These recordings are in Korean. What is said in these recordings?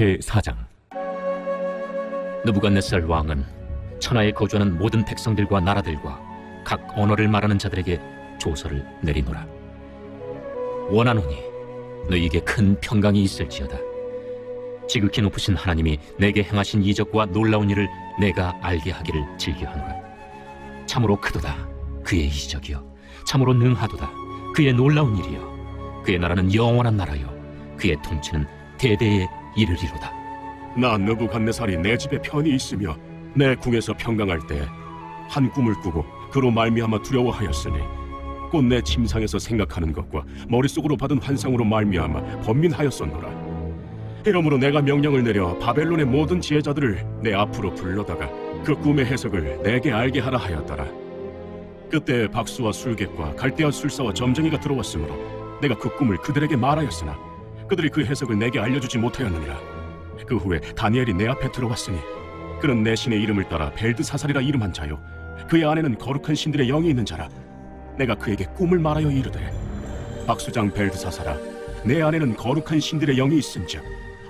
제4장. 느부갓네살 왕은 천하에 거주하는 모든 백성들과 나라들과 각 언어를 말하는 자들에게 조서를 내리노라. 원하노니 너희에게 큰 평강이 있을지어다. 지극히 높으신 하나님이 내게 행하신 이적과 놀라운 일을 내가 알게 하기를 즐겨하노라. 참으로 크도다 그의 이적이여, 참으로 능하도다 그의 놀라운 일이여. 그의 나라는 영원한 나라여, 그의 통치는 대대에 이르리로다. 나 느부갓네살이 내 집에 편히 있으며 내 궁에서 평강할 때 한 꿈을 꾸고 그로 말미암아 두려워하였으니 곧 내 침상에서 생각하는 것과 머릿속으로 받은 환상으로 말미암아 번민하였었노라. 이러므로 내가 명령을 내려 바벨론의 모든 지혜자들을 내 앞으로 불러다가 그 꿈의 해석을 내게 알게 하라 하였더라. 그때 박수와 술객과 갈대아 술사와 점쟁이가 들어왔으므로 내가 그 꿈을 그들에게 말하였으나 그들이 그 해석을 내게 알려주지 못하였느니라. 그 후에 다니엘이 내 앞에 들어왔으니 그는 내 신의 이름을 따라 벨드사살이라 이름한 자요, 그의 안에는 거룩한 신들의 영이 있는 자라. 내가 그에게 꿈을 말하여 이르되, 박수장 벨드사살아, 내 안에는 거룩한 신들의 영이 있은즉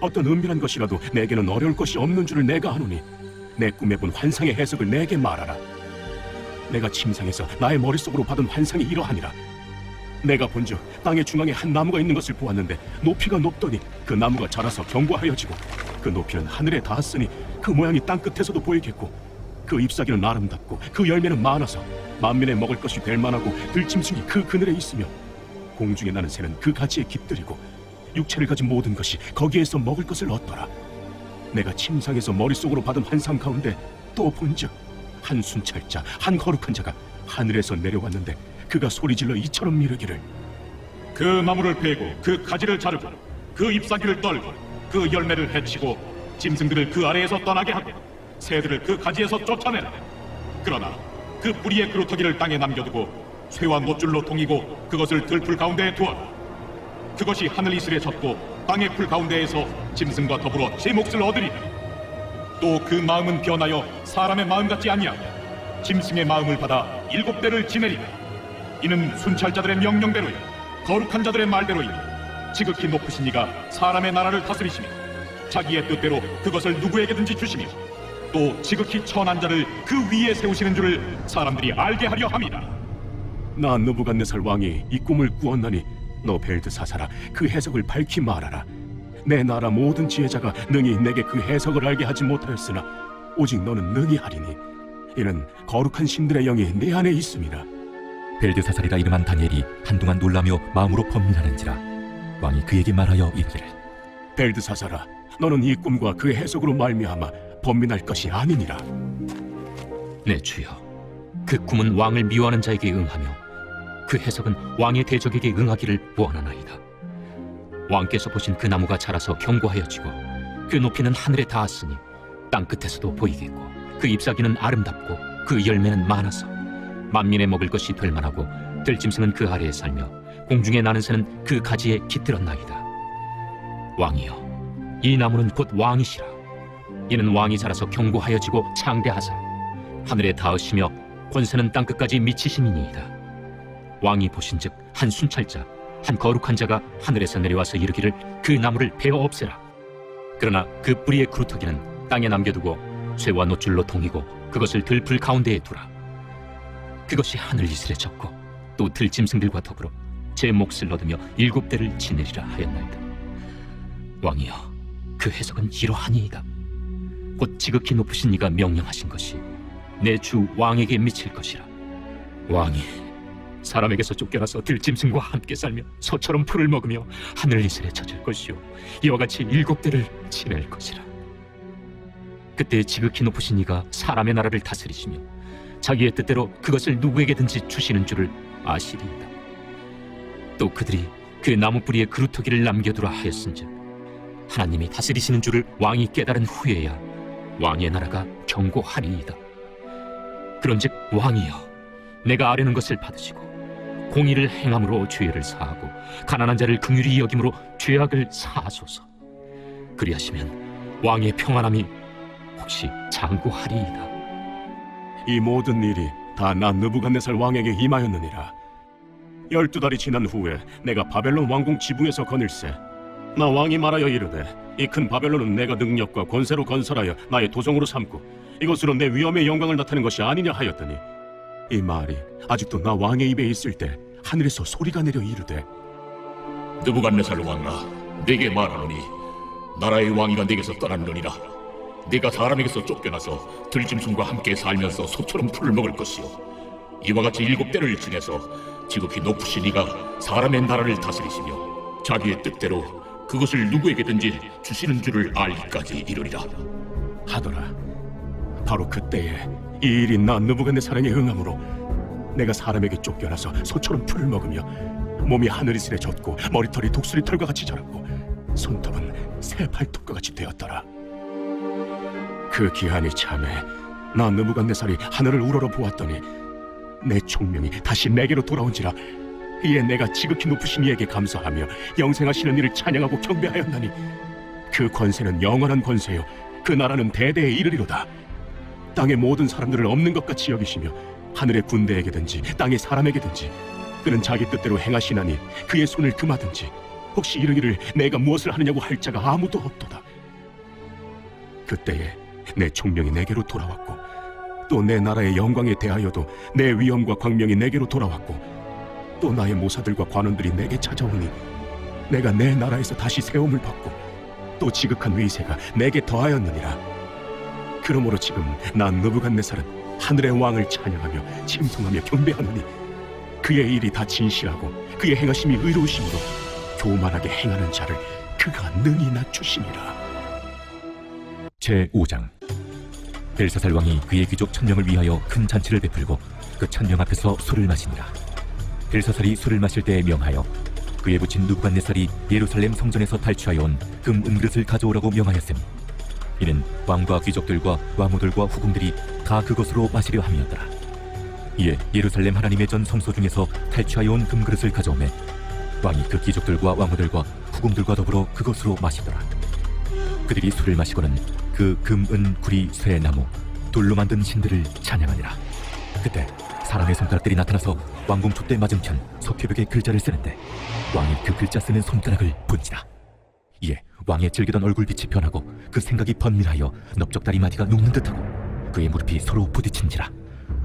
어떤 은밀한 것이라도 내게는 어려울 것이 없는 줄을 내가 아노니 내 꿈에 본 환상의 해석을 내게 말하라. 내가 침상에서 나의 머릿속으로 받은 환상이 이러하니라. 내가 본즉 땅의 중앙에 한 나무가 있는 것을 보았는데 높이가 높더니 그 나무가 자라서 견고하여지고 그 높이는 하늘에 닿았으니 그 모양이 땅 끝에서도 보이겠고 그 잎사귀는 아름답고 그 열매는 많아서 만민의 먹을 것이 될 만하고 들짐승이 그 그늘에 있으며 공중에 나는 새는 그 가지에 깃들이고 육체를 가진 모든 것이 거기에서 먹을 것을 얻더라. 내가 침상에서 머릿속으로 받은 환상 가운데 또 본즉 한 순찰자, 한 거룩한 자가 하늘에서 내려왔는데 그가 소리질러 이처럼 이르기를, 그 나무를 베고 그 가지를 자르고 그 잎사귀를 떨고 그 열매를 해치고 짐승들을 그 아래에서 떠나게 하고 새들을 그 가지에서 쫓아내라. 그러나 그 뿌리의 그루터기를 땅에 남겨두고 쇠와 노줄로 동이고 그것을 들풀 가운데에 두어라. 그것이 하늘 이슬에 젖고 땅의 풀 가운데에서 짐승과 더불어 제 몫을 얻으리라. 또 그 마음은 변하여 사람의 마음 같지 아니하고 짐승의 마음을 받아 7대를 지내리라. 이는 순찰자들의 명령대로요 거룩한 자들의 말대로이니 지극히 높으신 이가 사람의 나라를 다스리시며 자기의 뜻대로 그것을 누구에게든지 주시며 또 지극히 천한 자를 그 위에 세우시는 줄을 사람들이 알게 하려 함이라. 나 느부갓네살 왕이 이 꿈을 꾸었나니 너 벨드사살아, 그 해석을 밝히 말하라. 내 나라 모든 지혜자가 능히 내게 그 해석을 알게 하지 못하였으나 오직 너는 능히 하리니 이는 거룩한 신들의 영이 내 안에 있음이라. 벨드사살이라 이름한 다니엘이 한동안 놀라며 마음으로 번민하는지라 왕이 그에게 말하여 이르기를, 벨드사살아, 너는 이 꿈과 그 해석으로 말미암아 번민할 것이 아니니라. 내 주여, 그 꿈은 왕을 미워하는 자에게 응하며 그 해석은 왕의 대적에게 응하기를 원하나이다. 왕께서 보신 그 나무가 자라서 견고하여지고 그 높이는 하늘에 닿았으니 땅 끝에서도 보이겠고 그 잎사귀는 아름답고 그 열매는 많아서 만민의 먹을 것이 될 만하고 들짐승은 그 아래에 살며 공중에 나는 새는 그 가지에 깃들었나이다. 왕이여, 이 나무는 곧 왕이시라. 이는 왕이 자라서 견고하여지고 창대하사 하늘에 닿으시며 권세는 땅 끝까지 미치심이니이다. 왕이 보신즉 한 순찰자, 한 거룩한 자가 하늘에서 내려와서 이르기를, 그 나무를 베어 없애라. 그러나 그 뿌리의 그루터기는 땅에 남겨두고 쇠와 노줄로 동이고 그것을 들풀 가운데에 두라. 그것이 하늘 이슬에 젖고 또 들짐승들과 더불어 제 몫을 얻으며 7대를 지내리라 하였나이다. 왕이여, 그 해석은 이러하니이다. 곧 지극히 높으신 이가 명령하신 것이 내 주 왕에게 미칠 것이라. 왕이 사람에게서 쫓겨나서 들짐승과 함께 살며 소처럼 풀을 먹으며 하늘 이슬에 젖을 것이요 이와 같이 7대를 지낼 것이라. 그때 지극히 높으신 이가 사람의 나라를 다스리시며 자기의 뜻대로 그것을 누구에게든지 주시는 줄을 아시리이다. 또 그들이 그 나무 뿌리에 그루터기를 남겨두라 하였은즉 하나님이 다스리시는 줄을 왕이 깨달은 후에야 왕의 나라가 견고하리이다. 그런즉 왕이여, 내가 아뢰는 것을 받으시고 공의를 행함으로 죄를 사하고 가난한 자를 긍휼히 여김으로 죄악을 사하소서. 그리하시면 왕의 평안함이 혹시 장구하리이다. 이 모든 일이 다 나 느부갓네살 왕에게 임하였느니라. 12달이 지난 후에 내가 바벨론 왕궁 지붕에서 거닐세 나 왕이 말하여 이르되, 이 큰 바벨론은 내가 능력과 권세로 건설하여 나의 도성으로 삼고 이것으로 내 위엄의 영광을 나타낸 것이 아니냐 하였더니 이 말이 아직도 나 왕의 입에 있을 때 하늘에서 소리가 내려 이르되 느부갓네살 왕아, 네게 말하노니 나라의 왕위가 네게서 떠났느니라. 네가 사람에게서 쫓겨나서 들짐승과 함께 살면서 소처럼 풀을 먹을 것이요, 이와 같이 7대를 지내서 지극히 높으신 이가 사람의 나라를 다스리시며 자기의 뜻대로 그것을 누구에게든지 주시는 줄을 알기까지 이르리라. 하더라. 바로 그때에 이 일이 나 느부갓네살에게 응함으로 내가 사람에게 쫓겨나서 소처럼 풀을 먹으며 몸이 하늘이슬에 젖고 머리털이 독수리 털과 같이 자랐고 손톱은 새 발톱과 같이 되었더라. 그 기한이 참에 나 느부갓네살이 하늘을 우러러 보았더니 내 총명이 다시 내게로 돌아온지라. 이에 내가 지극히 높으신 이에게 감사하며 영생하시는 이를 찬양하고 경배하였나니 그 권세는 영원한 권세요 그 나라는 대대에 이르리로다. 땅의 모든 사람들을 없는 것 같이 여기시며 하늘의 군대에게든지 땅의 사람에게든지 그는 자기 뜻대로 행하시나니 그의 손을 금하든지 혹시 이르기를 내가 무엇을 하느냐고 할 자가 아무도 없도다. 그때에 내 총명이 내게로 돌아왔고 또 내 나라의 영광에 대하여도 내 위엄과 광명이 내게로 돌아왔고 또 나의 모사들과 관원들이 내게 찾아오니 내가 내 나라에서 다시 세움을 받고 또 지극한 위세가 내게 더하였느니라. 그러므로 지금 난 느부갓네살은 하늘의 왕을 찬양하며 칭송하며 경배하노니 그의 일이 다 진실하고 그의 행하심이 의로우심으로 교만하게 행하는 자를 그가 능히 낮추시니라. 제5장. 벨사살 왕이 그의 귀족 1000명을 위하여 큰 잔치를 베풀고 그 1000명 앞에서 술을 마시니라. 벨사살이 술을 마실 때에 명하여 그의 부친 느부갓네살이 예루살렘 성전에서 탈취하여 온 금 은그릇을 가져오라고 명하였으니 이는 왕과 귀족들과 왕후들과 후궁들이 다 그것으로 마시려 함이었더라. 이에 예루살렘 하나님의 전 성소 중에서 탈취하여 온 금그릇을 가져오매 왕이 그 귀족들과 왕후들과 후궁들과 더불어 그것으로 마시더라. 그들이 술을 마시고는 그 금, 은, 구리, 쇠, 나무, 돌로 만든 신들을 찬양하니라. 그때 사람의 손가락들이 나타나서 왕궁 촛대 맞은편 석회벽에 글자를 쓰는데 왕이 그 글자 쓰는 손가락을 본지라. 이에 왕의 즐기던 얼굴빛이 변하고 그 생각이 번민하여 넓적다리 마디가 녹는 듯하고 그의 무릎이 서로 부딪힌지라.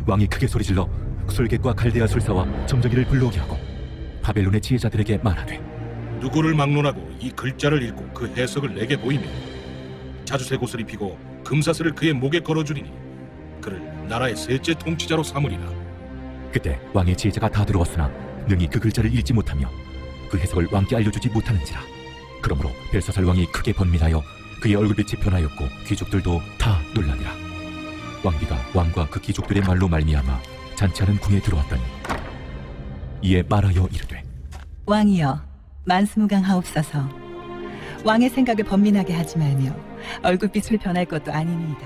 왕이 크게 소리질러 술객과 갈대아 술사와 점정이를 불러오게 하고 바벨론의 지혜자들에게 말하되 누구를 막론하고 이 글자를 읽고 그 해석을 내게 보이며 자주색 옷을 입히고 금사슬을 그의 목에 걸어주리니 그를 나라의 셋째 통치자로 삼으리라. 그때 왕의 지혜자가 다 들어왔으나 능히 그 글자를 읽지 못하며 그 해석을 왕께 알려주지 못하는지라. 그러므로 벨사살 왕이 크게 번민하여 그의 얼굴빛이 변하였고 귀족들도 다 놀라니라. 왕비가 왕과 그 귀족들의 말로 말미암아 잔치하는 궁에 들어왔더니 이에 말하여 이르되 왕이여 만수무강하옵소서. 왕의 생각을 번민하게 하지 말며 얼굴빛을 변할 것도 아니니이다.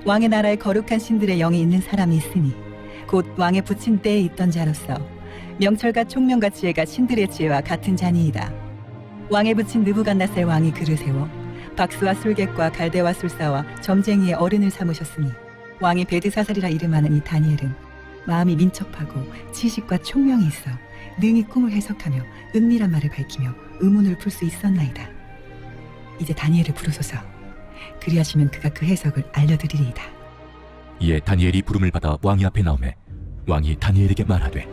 왕의 나라에 거룩한 신들의 영이 있는 사람이 있으니 곧 왕의 부친 때에 있던 자로서 명철과 총명과 지혜가 신들의 지혜와 같은 자니이다. 왕의 부친 느부갓네살 왕이 그를 세워 박수와 술객과 갈대와 술사와 점쟁이의 어른을 삼으셨으니 왕이 베드사살이라 이름하는 이 다니엘은 마음이 민첩하고 지식과 총명이 있어 능히 꿈을 해석하며 은밀한 말을 밝히며 의문을 풀 수 있었나이다. 이제 다니엘을 부르소서. 그리하시면 그가 그 해석을 알려드리리이다. 이에 다니엘이 부름을 받아 왕이 앞에 나오매 왕이 다니엘에게 말하되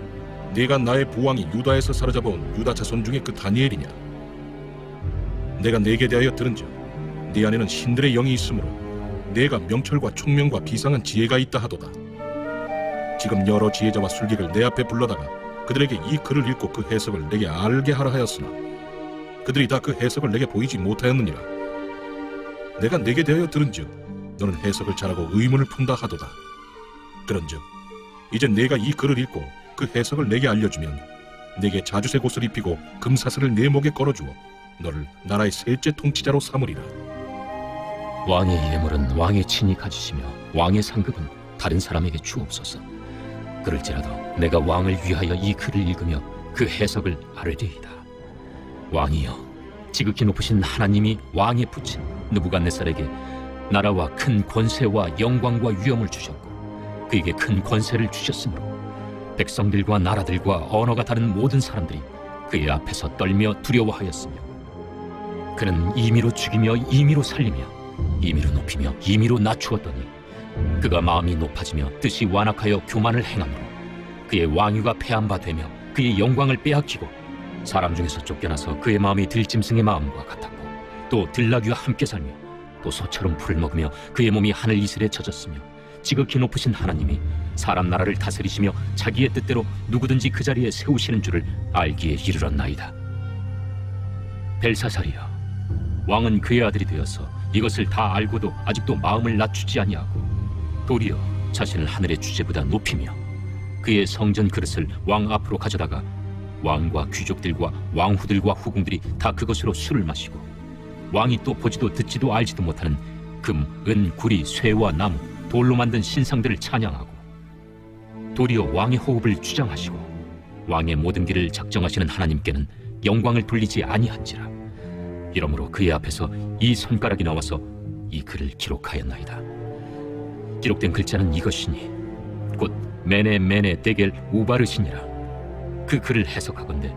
네가 나의 부왕이 유다에서 사로잡아온 유다 자손 중에 그 다니엘이냐? 내가 네게 대하여 들은즉 네 안에는 신들의 영이 있으므로 네가 명철과 총명과 비상한 지혜가 있다 하도다. 지금 여러 지혜자와 술객을 내 앞에 불러다가 그들에게 이 글을 읽고 그 해석을 내게 알게 하라 하였으나 그들이 다 그 해석을 내게 보이지 못하였느니라. 내가 네게 대하여 들은즉 너는 해석을 잘하고 의문을 푼다 하도다. 그런즉 이제 네가 이 글을 읽고 그 해석을 내게 알려주면 네게 자주색 옷을 입히고 금사슬을 내 목에 걸어주어 너를 나라의 셋째 통치자로 삼으리라. 왕의 예물은 왕의 친히 가지시며 왕의 상급은 다른 사람에게 주옵소서. 그럴지라도 내가 왕을 위하여 이 글을 읽으며 그 해석을 아뢰리이다. 왕이여, 지극히 높으신 하나님이 왕의 부친 느부갓네살에게 나라와 큰 권세와 영광과 위엄을 주셨고 그에게 큰 권세를 주셨으므로 백성들과 나라들과 언어가 다른 모든 사람들이 그의 앞에서 떨며 두려워하였으며 그는 임의로 죽이며 임의로 살리며 임의로 높이며 임의로 낮추었더니 그가 마음이 높아지며 뜻이 완악하여 교만을 행함으로 그의 왕위가 패한 바 되며 그의 영광을 빼앗기고 사람 중에서 쫓겨나서 그의 마음이 들짐승의 마음과 같았고 또 들나귀와 함께 살며 또 소처럼 풀을 먹으며 그의 몸이 하늘 이슬에 젖었으며 지극히 높으신 하나님이 사람 나라를 다스리시며 자기의 뜻대로 누구든지 그 자리에 세우시는 줄을 알기에 이르렀나이다. 벨사살이여, 왕은 그의 아들이 되어서 이것을 다 알고도 아직도 마음을 낮추지 아니하고 도리어 자신을 하늘의 주제보다 높이며 그의 성전 그릇을 왕 앞으로 가져다가 왕과 귀족들과 왕후들과 후궁들이 다 그것으로 술을 마시고 왕이 또 보지도 듣지도 알지도 못하는 금, 은, 구리, 쇠와 나무, 돌로 만든 신상들을 찬양하고 도리어 왕의 호흡을 주장하시고 왕의 모든 길을 작정하시는 하나님께는 영광을 돌리지 아니한지라. 이러므로 그의 앞에서 이 손가락이 나와서 이 글을 기록하였나이다. 기록된 글자는 이것이니 곧 메네 메네 데겔 우바르시니라. 그 글을 해석하건대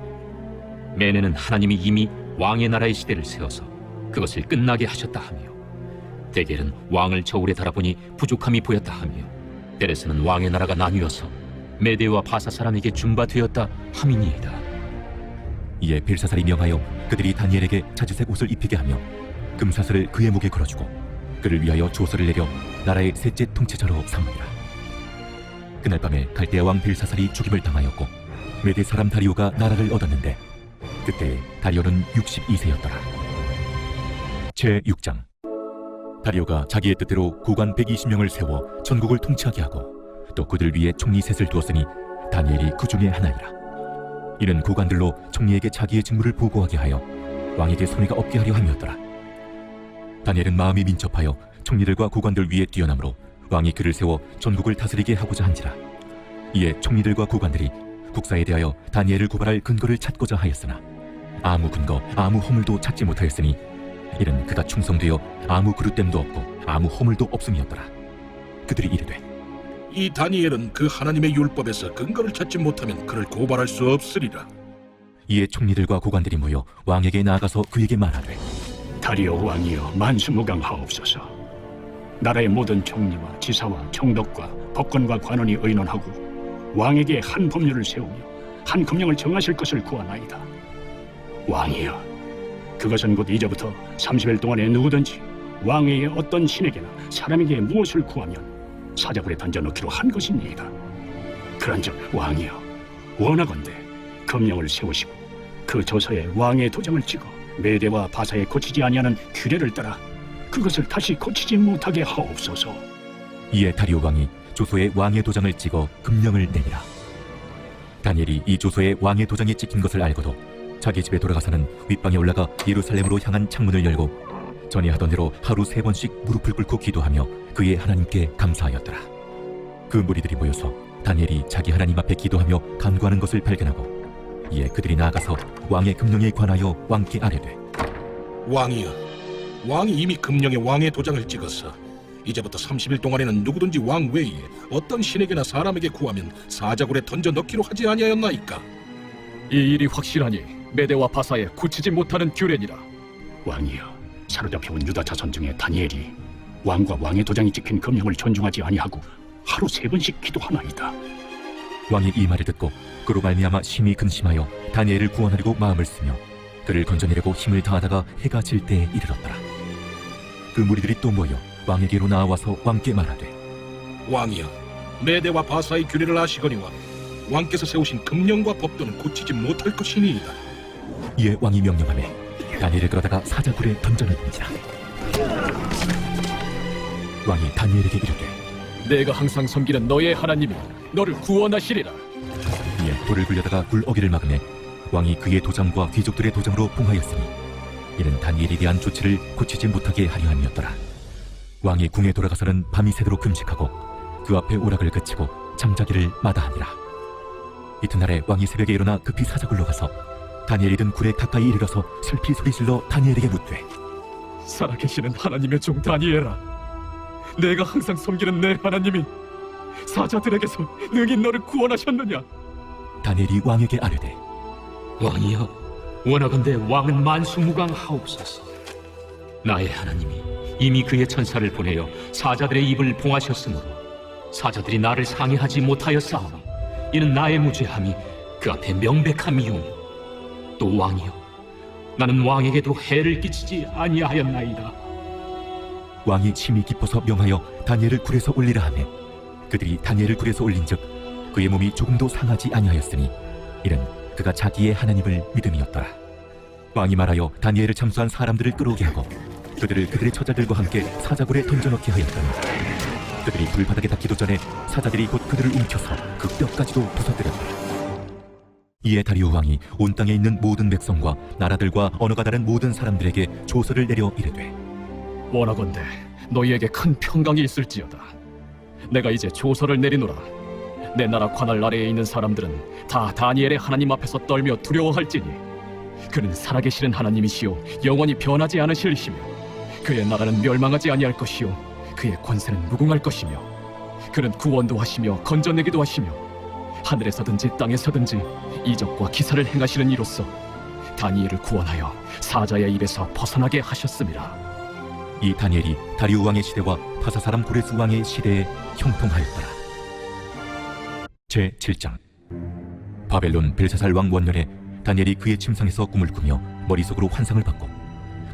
메네는 하나님이 이미 왕의 나라의 시대를 세워서 그것을 끝나게 하셨다 하며 데겔은 왕을 저울에 달아보니 부족함이 보였다 하며 베레스는 왕의 나라가 나뉘어서 메대와 바사 사람에게 준바되었다 함이니이다. 이에 벨사살이 명하여 그들이 다니엘에게 자주색 옷을 입히게 하며 금사슬을 그의 목에 걸어주고 그를 위하여 조서를 내려 나라의 셋째 통치자로 삼으니라. 그날 밤에 갈대아 왕 벨사살이 죽임을 당하였고 메대 사람 다리오가 나라를 얻었는데 그때 다리오는 62세였더라. 제6장. 다리오가 자기의 뜻대로 고관 120명을 세워 전국을 통치하게 하고 또 그들 위에 총리 셋을 두었으니 다니엘이 그 중에 하나이라. 이는 고관들로 총리에게 자기의 직무를 보고하게 하여 왕에게 손해가 없게 하려 함이었더라. 다니엘은 마음이 민첩하여 총리들과 고관들 위에 뛰어나므로 왕이 그를 세워 전국을 다스리게 하고자 한지라. 이에 총리들과 고관들이 국사에 대하여 다니엘을 고발할 근거를 찾고자 하였으나 아무 근거 아무 허물도 찾지 못하였으니 이는 그가 충성되어 아무 그릇됨도 없고 아무 허물도 없음이었더라. 그들이 이르되 이 다니엘은 그 하나님의 율법에서 근거를 찾지 못하면 그를 고발할 수 없으리라. 이에 총리들과 고관들이 모여 왕에게 나아가서 그에게 말하되 다리오 왕이여 만수무강하옵소서. 나라의 모든 총리와 지사와 총독과 법관과 관원이 의논하고 왕에게 한 법률을 세우며 한 금령을 정하실 것을 구하나이다. 왕이여, 그것은 곧 이제부터 30일 동안에 누구든지 왕에게 어떤 신에게나 사람에게 무엇을 구하면 사자굴에 던져넣기로 한 것이니이다. 그런즉 왕이여, 원하건대 금령을 세우시고 그 조서에 왕의 도장을 찍어 메대와 바사에 고치지 아니하는 규례를 따라 그것을 다시 고치지 못하게 하옵소서. 이에 다리오 왕이 조서에 왕의 도장을 찍어 금령을 내니라. 다니엘이 이 조서에 왕의 도장이 찍힌 것을 알고도 자기 집에 돌아가서는 윗방에 올라가 예루살렘으로 향한 창문을 열고 전에 하던 대로 하루 3번씩 무릎을 꿇고 기도하며 그의 하나님께 감사하였더라. 그 무리들이 모여서 다니엘이 자기 하나님 앞에 기도하며 간구하는 것을 발견하고 이에 그들이 나아가서 왕의 금령에 관하여 왕께 아뢰되 왕이여, 왕이 이미 금령에 왕의 도장을 찍었어. 이제부터 30일 동안에는 누구든지 왕 외에 어떤 신에게나 사람에게 구하면 사자굴에 던져 넣기로 하지 아니하였나이까? 이 일이 확실하니 메대와 바사에 고치지 못하는 규례니라. 왕이여, 사로잡혀온 유다 자손 중에 다니엘이 왕과 왕의 도장이 찍힌 금령을 존중하지 아니하고 하루 3번씩 기도하나이다. 왕이 이 말을 듣고 그로 말미암아 심히 근심하여 다니엘을 구원하려고 마음을 쓰며 그를 건져내려고 힘을 다하다가 해가 질 때에 이르렀더라. 그 무리들이 또 모여 왕에게로 나와서 왕께 말하되 왕이여, 메대와 바사의 규례를 아시거니와 왕께서 세우신 금령과 법도는 고치지 못할 것이니이다. 이에 왕이 명령하매 다니엘을 끌어다가 사자굴에 던져넣은지라. 왕이 다니엘에게 이르되 내가 항상 섬기는 너의 하나님이 너를 구원하시리라. 이에 돌을 굴려다가 굴 어기를 막으매 왕이 그의 도장과 귀족들의 도장으로 봉하였으니 이는 다니엘에 대한 조치를 고치지 못하게 하려 함이었더라. 왕이 궁에 돌아가서는 밤이 새도록 금식하고 그 앞에 오락을 그치고 잠자기를 마다하니라. 이튿날에 왕이 새벽에 일어나 급히 사자굴로 가서 다니엘이 든 굴에 가까이 이르러서 슬피 소리질러 다니엘에게 묻되 살아계시는 하나님의 종 다니엘아, 내가 항상 섬기는 내 하나님이 사자들에게서 능히 너를 구원하셨느냐? 다니엘이 왕에게 아뢰되 왕이여, 원하건대 왕은 만수무강하옵소서. 나의 하나님이 이미 그의 천사를 보내어 사자들의 입을 봉하셨으므로 사자들이 나를 상해하지 못하였사오니 이는 나의 무죄함이 그 앞에 명백함이오며 또 왕이여 나는 왕에게도 해를 끼치지 아니하였나이다. 왕이 심히 기뻐서 명하여 다니엘을 굴에서 올리라 하매 그들이 다니엘을 굴에서 올린즉 그의 몸이 조금도 상하지 아니하였으니 이는 그가 자기의 하나님을 믿음이었더라. 왕이 말하여 다니엘을 참수한 사람들을 끌어오게 하고 그들을 그들의 처자들과 함께 사자굴에 던져넣게 하였더니 그들이 불바닥에 닿기도 전에 사자들이 곧 그들을 움켜서 그 뼈까지도 부서뜨렸더라. 이에 다리오 왕이 온 땅에 있는 모든 백성과 나라들과 언어가 다른 모든 사람들에게 조서를 내려 이르되 원하건대 너희에게 큰 평강이 있을지어다. 내가 이제 조서를 내리노라. 내 나라 관할 아래에 있는 사람들은 다 다니엘의 하나님 앞에서 떨며 두려워할지니 그는 살아계시는 하나님이시요 영원히 변하지 않으실이시며 그의 나라는 멸망하지 아니할 것이요 그의 권세는 무궁할 것이며 그는 구원도 하시며 건져내기도 하시며 하늘에서든지 땅에서든지 이적과 기사를 행하시는 이로써 다니엘을 구원하여 사자의 입에서 벗어나게 하셨습니다. 이 다니엘이 다리오 왕의 시대와 파사 사람 고레스 왕의 시대에 형통하였더라. 제7장 바벨론 벨사살 왕 원년에 다니엘이 그의 침상에서 꿈을 꾸며 머릿속으로 환상을 받고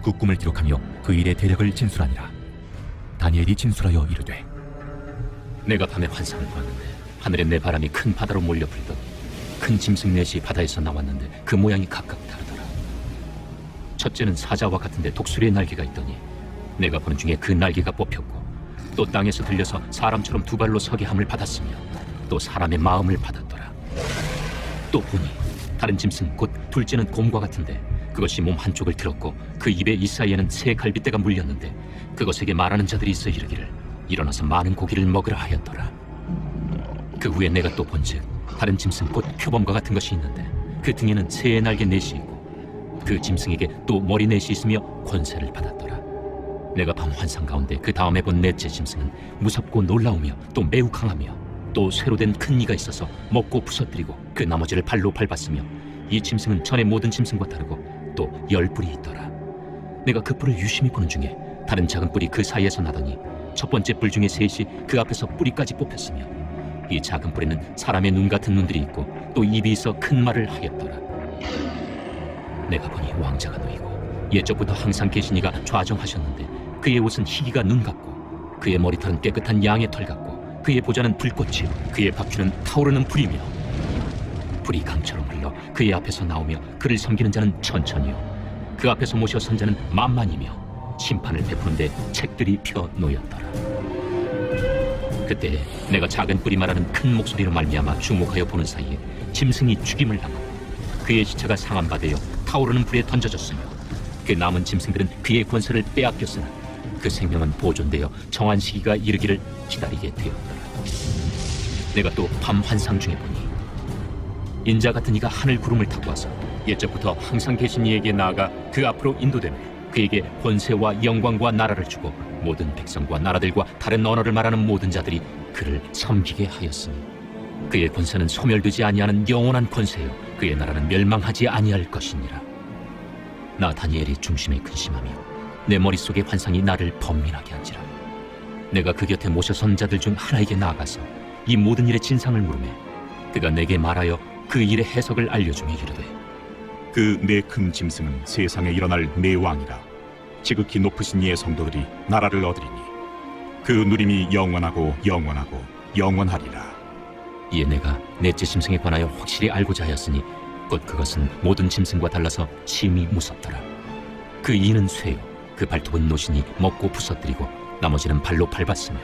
그 꿈을 기록하며 그 일의 대략을 진술하니라. 다니엘이 진술하여 이르되 내가 밤에 환상을 보았는데 하늘에 내 바람이 큰 바다로 몰려 불더니 큰 짐승 넷이 바다에서 나왔는데 그 모양이 각각 다르더라. 첫째는 사자와 같은데 독수리의 날개가 있더니 내가 보는 중에 그 날개가 뽑혔고 또 땅에서 들려서 사람처럼 두 발로 서게 함을 받았으며 또 사람의 마음을 받았더라. 또 보니 다른 짐승 곧 둘째는 곰과 같은데 그것이 몸 한쪽을 들었고 그 입에 이 사이에는 새 갈빗대가 물렸는데 그것에게 말하는 자들이 있어 이르기를 일어나서 많은 고기를 먹으라 하였더라. 그 후에 내가 또 본즉 다른 짐승 곧 표범과 같은 것이 있는데 그 등에는 새의 날개 넷이 있고 그 짐승에게 또 머리 넷이 있으며 권세를 받았더라. 내가 밤 환상 가운데 그 다음에 본 넷째 짐승은 무섭고 놀라우며 또 매우 강하며 또 쇠로 된 큰 이가 있어서 먹고 부서뜨리고 그 나머지를 발로 밟았으며 이 짐승은 전의 모든 짐승과 다르고 또 10뿔이 있더라. 내가 그 뿔을 유심히 보는 중에 다른 작은 뿔이 그 사이에서 나더니 첫 번째 뿔 중에 셋이 그 앞에서 뿌리까지 뽑혔으며 이 작은 뿔에는 사람의 눈 같은 눈들이 있고 또 입이 있어 큰 말을 하였더라. 내가 보니 왕자가 놓이고 옛적부터 항상 계신 이가 좌정하셨는데 그의 옷은 희기가 눈 같고 그의 머리털은 깨끗한 양의 털 같고 그의 보좌는 불꽃이요 그의 박쥐는 타오르는 불이며 불이 강처럼 흘러 그의 앞에서 나오며 그를 섬기는 자는 천천히요 그 앞에서 모셔 선 자는 만만이며 심판을 베푸는데 책들이 펴 놓였더라. 그때 내가 작은 뿔이 말하는 큰 목소리로 말미암아 주목하여 보는 사이에 짐승이 죽임을 당하고 그의 시체가 상한 바 되어 타오르는 불에 던져졌으며 그 남은 짐승들은 그의 권세를 빼앗겼으나 그 생명은 보존되어 정한 시기가 이르기를 기다리게 되었더라. 내가 또 밤 환상 중에 보니 인자 같은 이가 하늘 구름을 타고 와서 옛적부터 항상 계신 이에게 나아가 그 앞으로 인도되며 그에게 권세와 영광과 나라를 주고 모든 백성과 나라들과 다른 언어를 말하는 모든 자들이 그를 섬기게 하였으니 그의 권세는 소멸되지 아니하는 영원한 권세요 그의 나라는 멸망하지 아니할 것이니라. 나 다니엘이 중심에 근심하며 내 머릿속의 환상이 나를 번민하게 한지라. 내가 그 곁에 모셔 선 자들 중 하나에게 나아가서 이 모든 일의 진상을 물으매 그가 내게 말하여 그 일의 해석을 알려주며 이르되 그 네 큰 짐승은 세상에 일어날 네 왕이라. 지극히 높으신 이의 성도들이 나라를 얻으리니 그 누림이 영원하고 영원하고 영원하리라. 이에 내가 넷째 짐승에 관하여 확실히 알고자 하였으니 곧 그것은 모든 짐승과 달라서 심히 무섭더라. 그 이는 쇠요 그 발톱은 노신이 먹고 부서뜨리고 나머지는 발로 밟았으며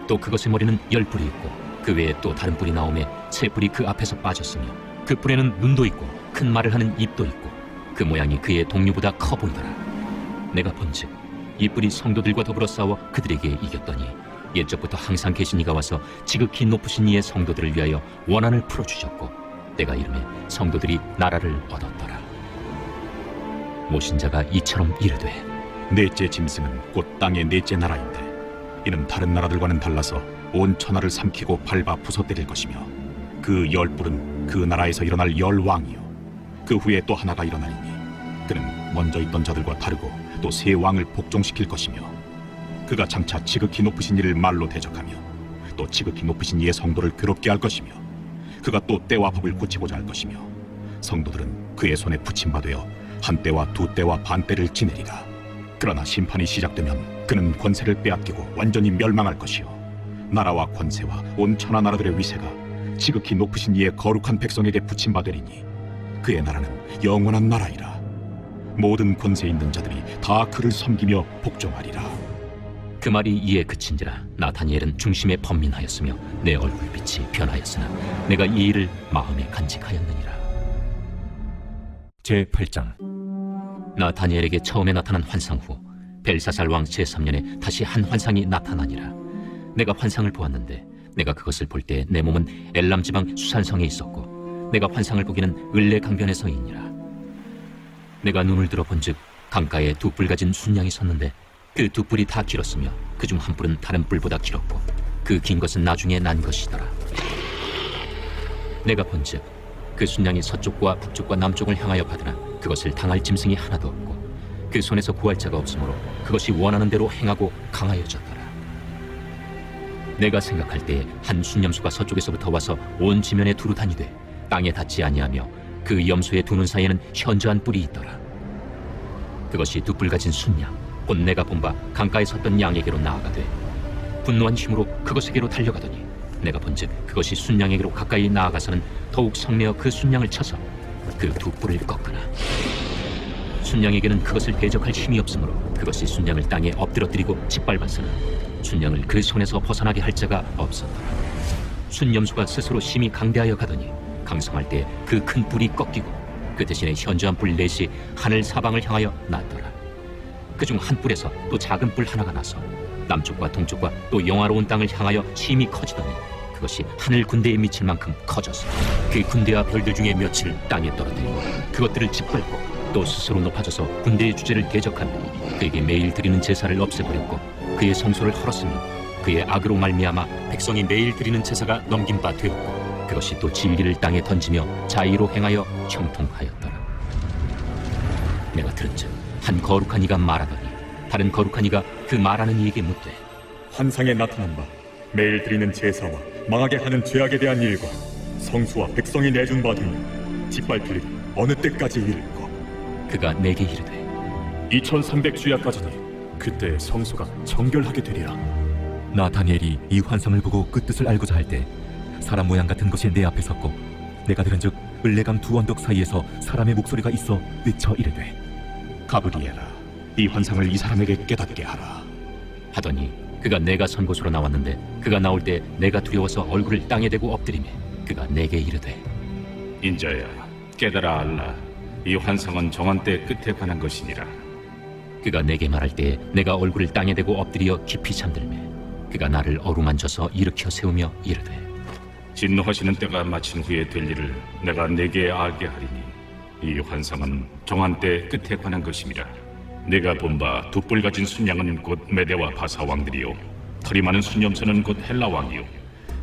또 그것의 머리는 10뿔이 있고 그 외에 또 다른 뿔이 나오매 세 뿔이 그 앞에서 빠졌으며 그 뿔에는 눈도 있고 큰 말을 하는 입도 있고 그 모양이 그의 동류보다 커 보이더라. 내가 본즉 이 뿔이 성도들과 더불어 싸워 그들에게 이겼더니 옛적부터 항상 계신 이가 와서 지극히 높으신 이의 성도들을 위하여 원한을 풀어주셨고 내가 이름에 성도들이 나라를 얻었더라. 모신 자가 이처럼 이르되 넷째 짐승은 곧 땅의 넷째 나라인데 이는 다른 나라들과는 달라서 온 천하를 삼키고 밟아 부서뜨릴 것이며 그 10뿔은 그 나라에서 일어날 10왕이요 그 후에 또 하나가 일어나리니 그는 먼저 있던 자들과 다르고 또 새 왕을 복종시킬 것이며 그가 장차 지극히 높으신 이를 말로 대적하며 또 지극히 높으신 이의 성도를 괴롭게 할 것이며 그가 또 때와 법을 고치고자 할 것이며 성도들은 그의 손에 붙임바되어 한 때와 두 때와 반 때를 지내리라. 그러나 심판이 시작되면 그는 권세를 빼앗기고 완전히 멸망할 것이요 나라와 권세와 온 천하 나라들의 위세가 지극히 높으신 이의 거룩한 백성에게 붙임바되리니 그의 나라는 영원한 나라이라. 모든 권세 있는 자들이 다 그를 섬기며 복종하리라. 그 말이 이에 그친지라 나타니엘은 중심에 번민하였으며 내 얼굴빛이 변하였으나 내가 이 일을 마음에 간직하였느니라. 제8장. 나타니엘에게 처음에 나타난 환상 후 벨사살 왕 제3년에 다시 한 환상이 나타나니라. 내가 환상을 보았는데 내가 그것을 볼 때 내 몸은 엘람 지방 수산성에 있었고 내가 환상을 보기는 을레 강변에서이니라. 내가 눈을 들어 본즉 강가에 두 뿔 가진 순양이 섰는데 그 두 뿔이 다 길었으며 그중 한 뿔은 다른 뿔보다 길었고 그 긴 것은 나중에 난 것이더라. 내가 본즉 그 순양이 서쪽과 북쪽과 남쪽을 향하여 가더나 그것을 당할 짐승이 하나도 없고 그 손에서 구할 자가 없으므로 그것이 원하는 대로 행하고 강하여졌더라. 내가 생각할 때에 한 순염소가 서쪽에서부터 와서 온 지면에 두루 다니되 땅에 닿지 아니하며 그 염소의 두 눈 사이에는 현저한 뿔이 있더라. 그것이 두 뿔 가진 순양 곧 내가 본 바 강가에 섰던 양에게로 나아가되 분노한 힘으로 그것에게로 달려가더니 내가 본즉 그것이 순양에게로 가까이 나아가서는 더욱 성내어 그 순양을 쳐서 그 두 뿔을 꺾으나 순양에게는 그것을 대적할 힘이 없으므로 그것이 순양을 땅에 엎드러뜨리고 짓밟았으나 순양을 그 손에서 벗어나게 할 자가 없었더라. 순염소가 스스로 심히 강대하여 가더니 강성할 때 그 큰 뿔이 꺾이고 그 대신에 현저한 뿔 넷이 하늘 사방을 향하여 났더라. 그중 한 뿔에서 또 작은 뿔 하나가 나서 남쪽과 동쪽과 또 영화로운 땅을 향하여 심히 커지더니 그것이 하늘 군대에 미칠 만큼 커졌어. 그 군대와 별들 중에 며칠 땅에 떨어뜨리고 그것들을 짓밟고 또 스스로 높아져서 군대의 주제를 대적하며 그에게 매일 드리는 제사를 없애버렸고 그의 성소를 헐었으니 그의 악으로 말미암아 백성이 매일 드리는 제사가 넘긴 바 되었고 그것이 또 진리를 땅에 던지며 자의로 행하여 형통하였더라. 내가 들은즉 한 거룩한 이가 말하더니 다른 거룩한 이가 그 말하는 이에게 묻되 환상에 나타난 바 매일 드리는 제사와 망하게 하는 죄악에 대한 일과 성수와 백성이 내준 바 등을 짓밟힐 일이 어느 때까지 이를까? 그가 내게 이르되 2300주야까지니 그때 성소가 정결하게 되리라. 나타니엘이 이 환상을 보고 그 뜻을 알고자 할 때 사람 모양 같은 것이 내 앞에 섰고 내가 들은즉 을레강 두 언덕 사이에서 사람의 목소리가 있어 외쳐 이르되 가브리엘아 이 환상을 이 사람에게 깨닫게 하라. 하더니 그가 내가 선 곳으로 나왔는데 그가 나올 때 내가 두려워서 얼굴을 땅에 대고 엎드리매 그가 내게 이르되 인자야 깨달아 알라. 이 환상은 정한 때 끝에 관한 것이니라. 그가 내게 말할 때 내가 얼굴을 땅에 대고 엎드려 깊이 잠들매 그가 나를 어루만져서 일으켜 세우며 이르되 진노하시는 때가 마친 후에 될 일을 내가 내게 알게 하리니 이 환상은 정한 때 끝에 관한 것이니라. 내가 본 바 두 뿔 가진 순양은 곧 메대와 바사 왕들이요 털이 많은 순염소는 곧 헬라 왕이요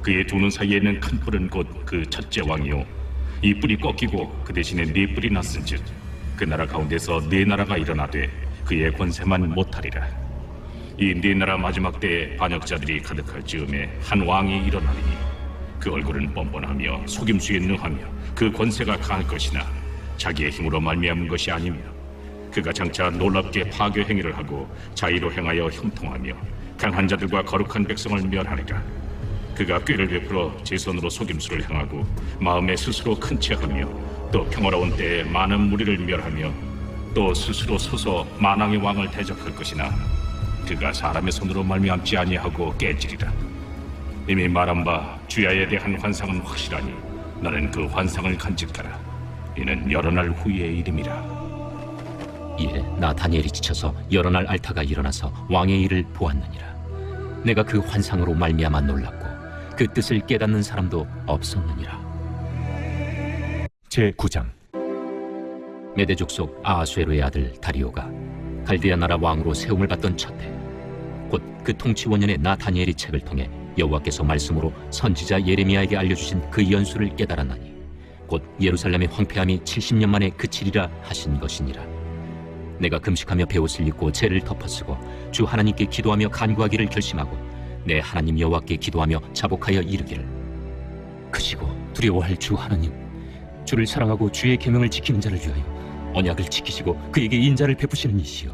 그의 두 눈 사이에 있는 큰 뿔은 곧 그 첫째 왕이요 이 뿔이 꺾이고 그 대신에 네 뿔이 났은즉 그 나라 가운데서 네 나라가 일어나되 그의 권세만 못하리라. 이 네 나라 마지막 때에 반역자들이 가득할 즈음에 한 왕이 일어나리니 그 얼굴은 뻔뻔하며 속임수에 능하며 그 권세가 강할 것이나 자기의 힘으로 말미암은 것이 아니며 그가 장차 놀랍게 파괴 행위를 하고 자의로 행하여 형통하며 강한 자들과 거룩한 백성을 멸하리라. 그가 꾀를 베풀어 제 손으로 속임수를 행하고 마음에 스스로 큰 체하며 또 평화로운 때에 많은 무리를 멸하며 또 스스로 서서 만왕의 왕을 대적할 것이나 그가 사람의 손으로 말미암지 아니하고 깨지리라. 이미 말한 바 주야에 대한 환상은 확실하니 너는 그 환상을 간직하라. 이는 여러 날 후의 일임이라. 이에 나타니엘이 지쳐서 여러 날 앓다가 일어나서 왕의 일을 보았느니라. 내가 그 환상으로 말미암아 놀랐고 그 뜻을 깨닫는 사람도 없었느니라. 제9장. 메대 족속 아하수에로의 아들 다리오가 갈대아 나라 왕으로 세움을 받던 첫해 곧 그 통치 원년에 나타니엘이 책을 통해 여호와께서 말씀으로 선지자 예레미야에게 알려주신 그 연수를 깨달았나니 곧 예루살렘의 황폐함이 70년 만에 그치리라 하신 것이니라. 내가 금식하며 베옷을 입고 죄를 덮어쓰고 주 하나님께 기도하며 간구하기를 결심하고 내 하나님 여호와께 기도하며 자복하여 이르기를, 크시고 두려워할 주 하나님, 주를 사랑하고 주의 계명을 지키는 자를 위하여 언약을 지키시고 그에게 인자를 베푸시는 이시여,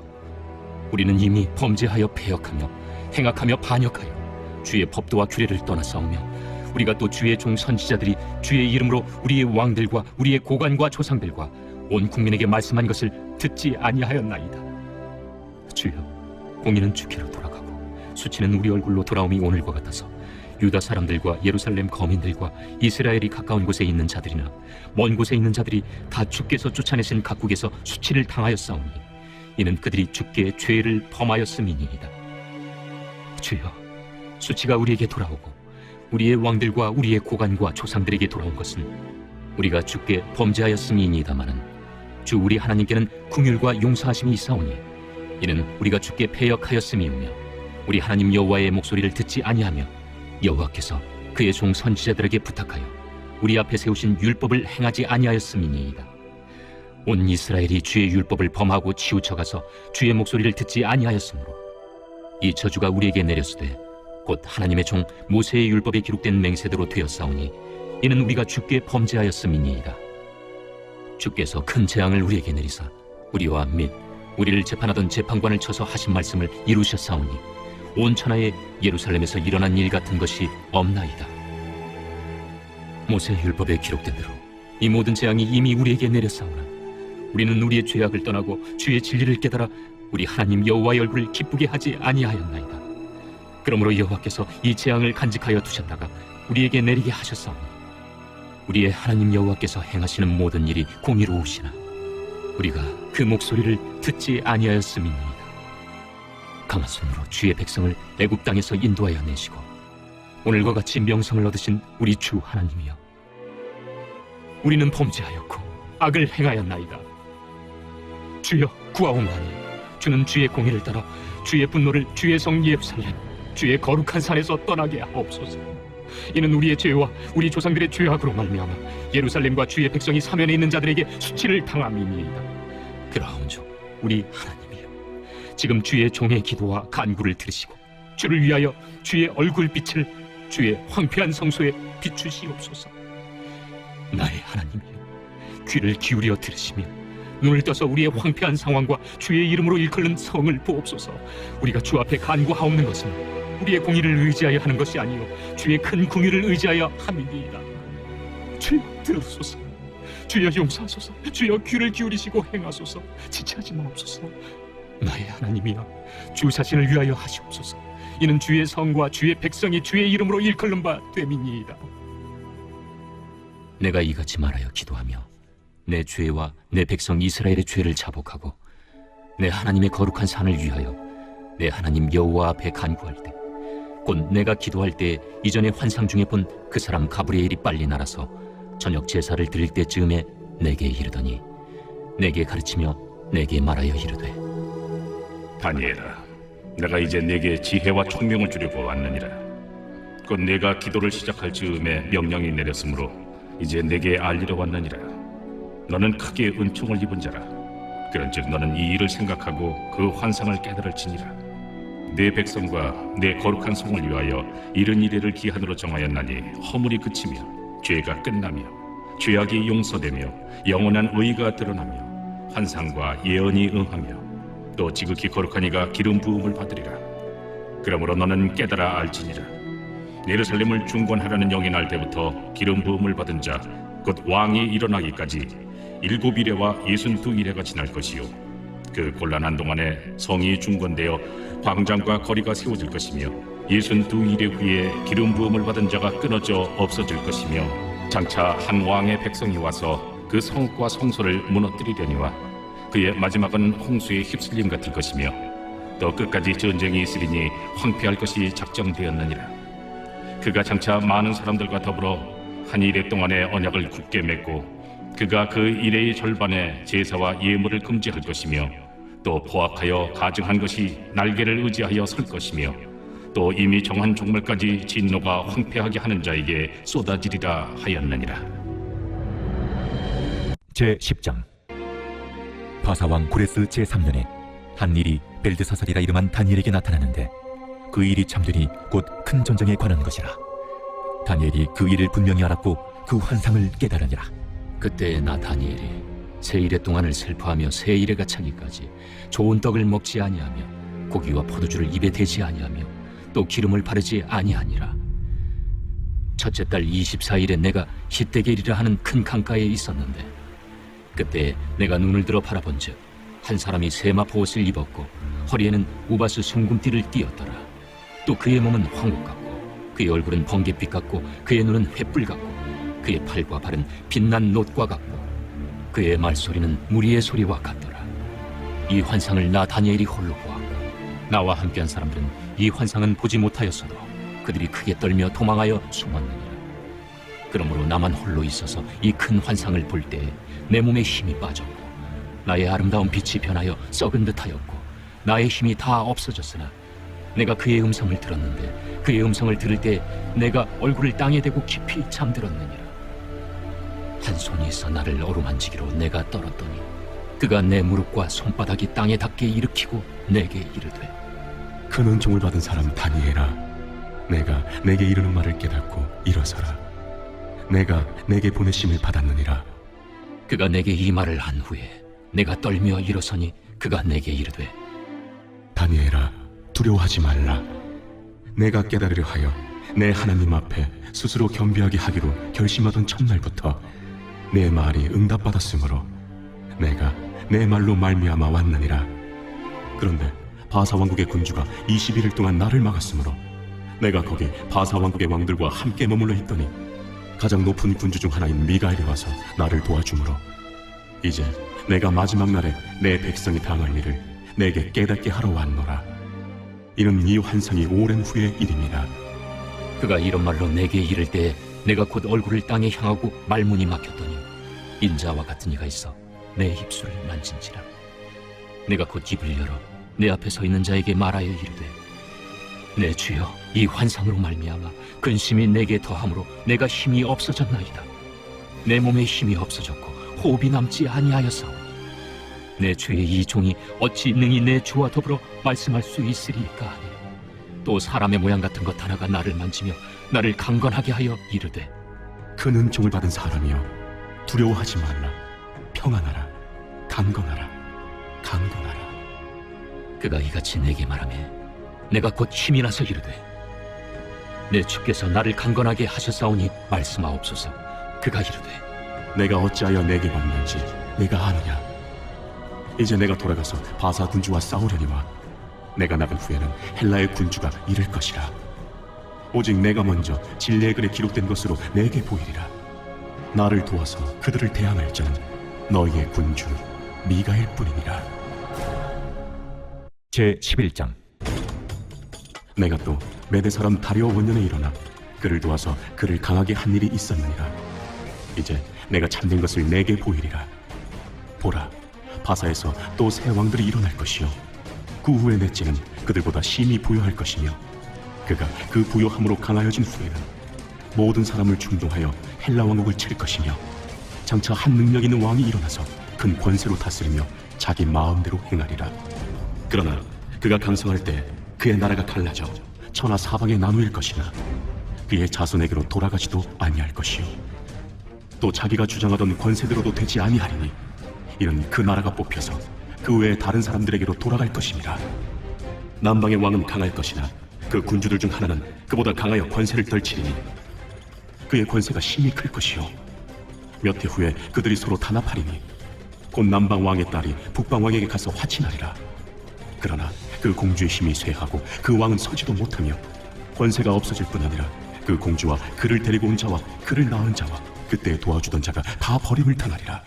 우리는 이미 범죄하여 패역하며 행악하며 반역하여 주의 법도와 규례를 떠나싸우며 우리가 또 주의 종 선지자들이 주의 이름으로 우리의 왕들과 우리의 고관과 조상들과 온 국민에게 말씀한 것을 듣지 아니하였나이다. 주여, 공의는 주께로 돌아가고 수치는 우리 얼굴로 돌아옴이 오늘과 같아서 유다 사람들과 예루살렘 거민들과 이스라엘이 가까운 곳에 있는 자들이나 먼 곳에 있는 자들이 다 주께서 쫓아내신 각국에서 수치를 당하였사오니 이는 그들이 주께 죄를 범하였음이니이다. 주여, 수치가 우리에게 돌아오고 우리의 왕들과 우리의 고관과 조상들에게 돌아온 것은 우리가 주께 범죄하였음이니이다마는 주 우리 하나님께는 긍휼과 용서하심이 있사오니 이는 우리가 주께 패역하였음이오며 우리 하나님 여호와의 목소리를 듣지 아니하며 여호와께서 그의 종 선지자들에게 부탁하여 우리 앞에 세우신 율법을 행하지 아니하였음이니이다. 온 이스라엘이 주의 율법을 범하고 치우쳐가서 주의 목소리를 듣지 아니하였으므로 이 저주가 우리에게 내렸으되 곧 하나님의 종 모세의 율법에 기록된 맹세대로 되었사오니 이는 우리가 주께 범죄하였음이니이다. 주께서 큰 재앙을 우리에게 내리사 우리와 및 우리를 재판하던 재판관을 쳐서 하신 말씀을 이루셨사오니 온 천하에 예루살렘에서 일어난 일 같은 것이 없나이다. 모세의 율법에 기록된 대로 이 모든 재앙이 이미 우리에게 내렸사오나 우리는 우리의 죄악을 떠나고 주의 진리를 깨달아 우리 하나님 여호와의 얼굴을 기쁘게 하지 아니하였나이다. 그러므로 여호와께서 이 재앙을 간직하여 두셨다가 우리에게 내리게 하셨사오니 우리의 하나님 여호와께서 행하시는 모든 일이 공의로우시나 우리가 그 목소리를 듣지 아니하였음이니이다. 강한 손으로 주의 백성을 애굽 땅에서 인도하여 내시고 오늘과 같이 명성을 얻으신 우리 주 하나님이여, 우리는 범죄하였고 악을 행하였나이다. 주여, 구하옵나니 주는 주의 공의를 따라 주의 분노를 주의 성 예루살렘 주의 거룩한 산에서 떠나게 하옵소서. 이는 우리의 죄와 우리 조상들의 죄악으로 말미암아 예루살렘과 주의 백성이 사면에 있는 자들에게 수치를 당함이니이다. 그러온즉 우리 하나님이여, 지금 주의 종의 기도와 간구를 들으시고 주를 위하여 주의 얼굴빛을 주의 황폐한 성소에 비추시옵소서. 나의 하나님이여, 귀를 기울여 들으시며 눈을 떠서 우리의 황폐한 상황과 주의 이름으로 일컬는 성을 보옵소서. 우리가 주 앞에 간구하옵는 것은 우리의 공의를 의지하여 하는 것이 아니요 주의 큰 공의를 의지하여 함이니이다. 주여 들으소서. 주여 용서하소서. 주여 귀를 기울이시고 행하소서. 지체하지 마옵소서. 나의 하나님이여, 주 자신을 위하여 하시옵소서. 이는 주의 성과 주의 백성이 주의 이름으로 일컬는 바 됨이니이다. 내가 이같이 말하여 기도하며 내 죄와 내 백성 이스라엘의 죄를 자복하고 내 하나님의 거룩한 산을 위하여 내 하나님 여호와 앞에 간구할 때, 곧 내가 기도할 때 이전에 환상 중에 본 그 사람 가브리엘이 빨리 날아서 저녁 제사를 드릴 때쯤에 내게 이르더니 내게 가르치며 내게 말하여 이르되, 다니엘아, 내가 이제 내게 지혜와 총명을 주려고 왔느니라. 곧 내가 기도를 시작할 즈음에 명령이 내렸으므로 이제 내게 알리러 왔느니라. 너는 크게 은총을 입은 자라. 그런즉 너는 이 일을 생각하고 그 환상을 깨달을지니라. 내 백성과 내 거룩한 성을 위하여 이른 이래를 기한으로 정하였나니 허물이 그치며 죄가 끝나며 죄악이 용서되며 영원한 의가 드러나며 환상과 예언이 응하며 또 지극히 거룩한 이가 기름 부음을 받으리라. 그러므로 너는 깨달아 알지니라. 예루살렘을 중건하려는 영이 날 때부터 기름 부음을 받은 자 곧 왕이 일어나기까지 7이레와 62이레가 지날 것이요, 그 곤란한 동안에 성이 중건되어 광장과 거리가 세워질 것이며 62이레 후에 기름 부음을 받은 자가 끊어져 없어질 것이며 장차 한 왕의 백성이 와서 그 성과 성소를 무너뜨리려니와 그의 마지막은 홍수의 휩쓸림 같을 것이며 또 끝까지 전쟁이 있으리니 황폐할 것이 작정되었느니라. 그가 장차 많은 사람들과 더불어 한 이레 동안의 언약을 굳게 맺고 그가 그 이레의 절반에 제사와 예물을 금지할 것이며 또 포악하여 가증한 것이 날개를 의지하여 설 것이며 또 이미 정한 종말까지 진노가 황폐하게 하는 자에게 쏟아지리라 하였느니라. 제10장. 바사왕 고레스 제3년에 한 일이 벨드사살이라 이름한 다니엘에게 나타나는데 그 일이 참되니 곧 큰 전쟁에 관한 것이라. 다니엘이 그 일을 분명히 알았고 그 환상을 깨달으니라. 그때 나 다니엘이 세 일의 동안을 슬퍼하며 세 일에가 차기까지 좋은 떡을 먹지 아니하며 고기와 포도주를 입에 대지 아니하며 또 기름을 바르지 아니하니라. 첫째 달 24일에 내가 히데겔이라 하는 큰 강가에 있었는데 그때 내가 눈을 들어 바라본즉 한 사람이 세마포 옷을 입었고 허리에는 우바스 숭금띠를 띠었더라. 또 그의 몸은 황옥 같고 그의 얼굴은 번갯빛 같고 그의 눈은 횃불 같고 그의 팔과 발은 빛난 놋과 같고 그의 말소리는 무리의 소리와 같더라. 이 환상을 나 다니엘이 홀로 보았고 나와 함께한 사람들은 이 환상은 보지 못하였어도 그들이 크게 떨며 도망하여 숨었느니라. 그러므로 나만 홀로 있어서 이 큰 환상을 볼 때에 내 몸에 힘이 빠졌고 나의 아름다운 빛이 변하여 썩은 듯하였고 나의 힘이 다 없어졌으나 내가 그의 음성을 들었는데 그의 음성을 들을 때 내가 얼굴을 땅에 대고 깊이 잠들었느니라. 한 손이 있어 나를 어루만지기로 내가 떨었더니 그가 내 무릎과 손바닥이 땅에 닿게 일으키고 내게 이르되 큰 은총을 받은 사람 다니엘아, 내가 내게 이르는 말을 깨닫고 일어서라. 내가 내게 보내심을 받았느니라. 그가 내게 이 말을 한 후에 내가 떨며 일어서니 그가 내게 이르되 다니엘아, 두려워하지 말라. 내가 깨달으려 하여 내 하나님 앞에 스스로 겸비하게 하기로 결심하던 첫날부터 내 말이 응답받았으므로 내가 내 말로 말미암아 왔느니라. 그런데 바사 왕국의 군주가 21일 동안 나를 막았으므로 내가 거기 바사 왕국의 왕들과 함께 머물러 있더니 가장 높은 군주 중 하나인 미가엘이 와서 나를 도와주므로 이제 내가 마지막 날에 내 백성이 당할 일을 내게 깨닫게 하러 왔노라. 이는 이 환상이 오랜 후의 일입니다. 그가 이런 말로 내게 이를 때 내가 곧 얼굴을 땅에 향하고 말문이 막혔더니 인자와 같은 이가 있어 내 입술을 만진지라. 내가 곧 입을 열어 내 앞에 서 있는 자에게 말하여 이르되 내 주여, 이 환상으로 말미암아 근심이 내게 더함으로 내가 힘이 없어졌나이다. 내 몸에 힘이 없어졌고 호흡이 남지 아니하였사오니 내 주의 이 종이 어찌 능히 내 주와 더불어 말씀할 수 있으리까 하니 또 사람의 모양 같은 것 하나가 나를 만지며 나를 강건하게 하여 이르되 큰 은총을 받은 사람이여, 두려워하지 말라. 평안하라. 강건하라. 강건하라. 그가 이같이 내게 말하며 내가 곧 힘이 나서 이르되 내 주께서 나를 강건하게 하셨사오니 말씀하옵소서. 그가 이르되 내가 어찌하여 내게 왔는지 내가 아느냐. 이제 내가 돌아가서 바사 군주와 싸우려니와 내가 나간 후에는 헬라의 군주가 이를 것이라. 오직 내가 먼저 진리의 글에 기록된 것으로 내게 보이리라. 나를 도와서 그들을 대항할 자는 너희의 군주 미가엘 뿐이니라. 제11장. 내가 또 메대 사람 다리오 원년에 일어나 그를 도와서 그를 강하게 한 일이 있었느니라. 이제 내가 참된 것을 내게 보이리라. 보라, 바사에서 또 새 왕들이 일어날 것이요 그 후에 넷째는 그들보다 심히 부요할 것이며 그가 그 부요함으로 강하여진 후에는 모든 사람을 충동하여 헬라 왕국을 칠 것이며 장차 한 능력 있는 왕이 일어나서 큰 권세로 다스리며 자기 마음대로 행하리라. 그러나 그가 강성할 때 그의 나라가 갈라져 천하 사방에 나누일 것이나 그의 자손에게로 돌아가지도 아니할 것이요 또 자기가 주장하던 권세대로도 되지 아니하리니 이는 그 나라가 뽑혀서 그 외에 다른 사람들에게로 돌아갈 것입니다. 남방의 왕은 강할 것이나 그 군주들 중 하나는 그보다 강하여 권세를 덜치리니 그의 권세가 심히 클 것이요 몇 해 후에 그들이 서로 단합하리니 곧 남방 왕의 딸이 북방 왕에게 가서 화친하리라. 그러나 그 공주의 힘이 쇠하고 그 왕은 서지도 못하며 권세가 없어질 뿐 아니라 그 공주와 그를 데리고 온 자와 그를 낳은 자와 그때 도와주던 자가 다 버림을 당하리라.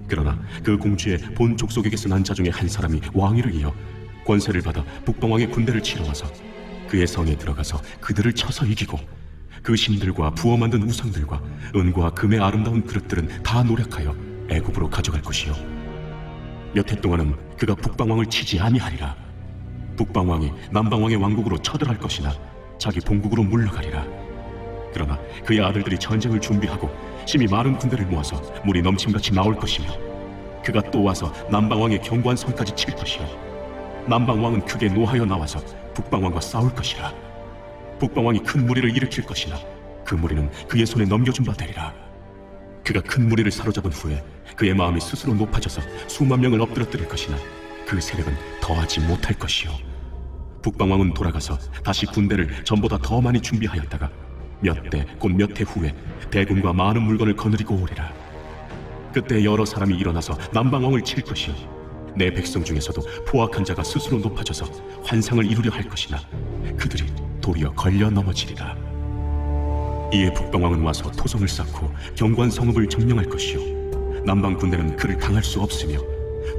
그러나 그 공주의 본 족속에게서 난 자 중에 한 사람이 왕위를 이어 권세를 받아 북방왕의 군대를 치러 와서 그의 성에 들어가서 그들을 쳐서 이기고 그 신들과 부어 만든 우상들과 은과 금의 아름다운 그릇들은 다 노력하여 애굽으로 가져갈 것이요 몇 해 동안은 그가 북방왕을 치지 아니하리라. 북방왕이 남방왕의 왕국으로 쳐들어갈 것이나 자기 본국으로 물러가리라. 그러나 그의 아들들이 전쟁을 준비하고 심히 많은 군대를 모아서 물이 넘침같이 나올 것이며 그가 또 와서 남방왕의 견고한 성까지 칠 것이요 남방왕은 크게 노하여 나와서 북방왕과 싸울 것이라. 북방왕이 큰 무리를 일으킬 것이나 그 무리는 그의 손에 넘겨준 바 되리라. 그가 큰 무리를 사로잡은 후에 그의 마음이 스스로 높아져서 수만 명을 엎드러뜨릴 것이나 그 세력은 더하지 못할 것이요 북방왕은 돌아가서 다시 군대를 전보다 더 많이 준비하였다가 몇 대 곧 몇 해 후에 대군과 많은 물건을 거느리고 오리라. 그때 여러 사람이 일어나서 남방왕을 칠 것이요 내 백성 중에서도 포악한 자가 스스로 높아져서 환상을 이루려 할 것이나 그들이 도리어 걸려 넘어지리라. 이에 북방왕은 와서 토성을 쌓고 견고한 성읍을 점령할 것이요 남방 군대는 그를 당할 수 없으며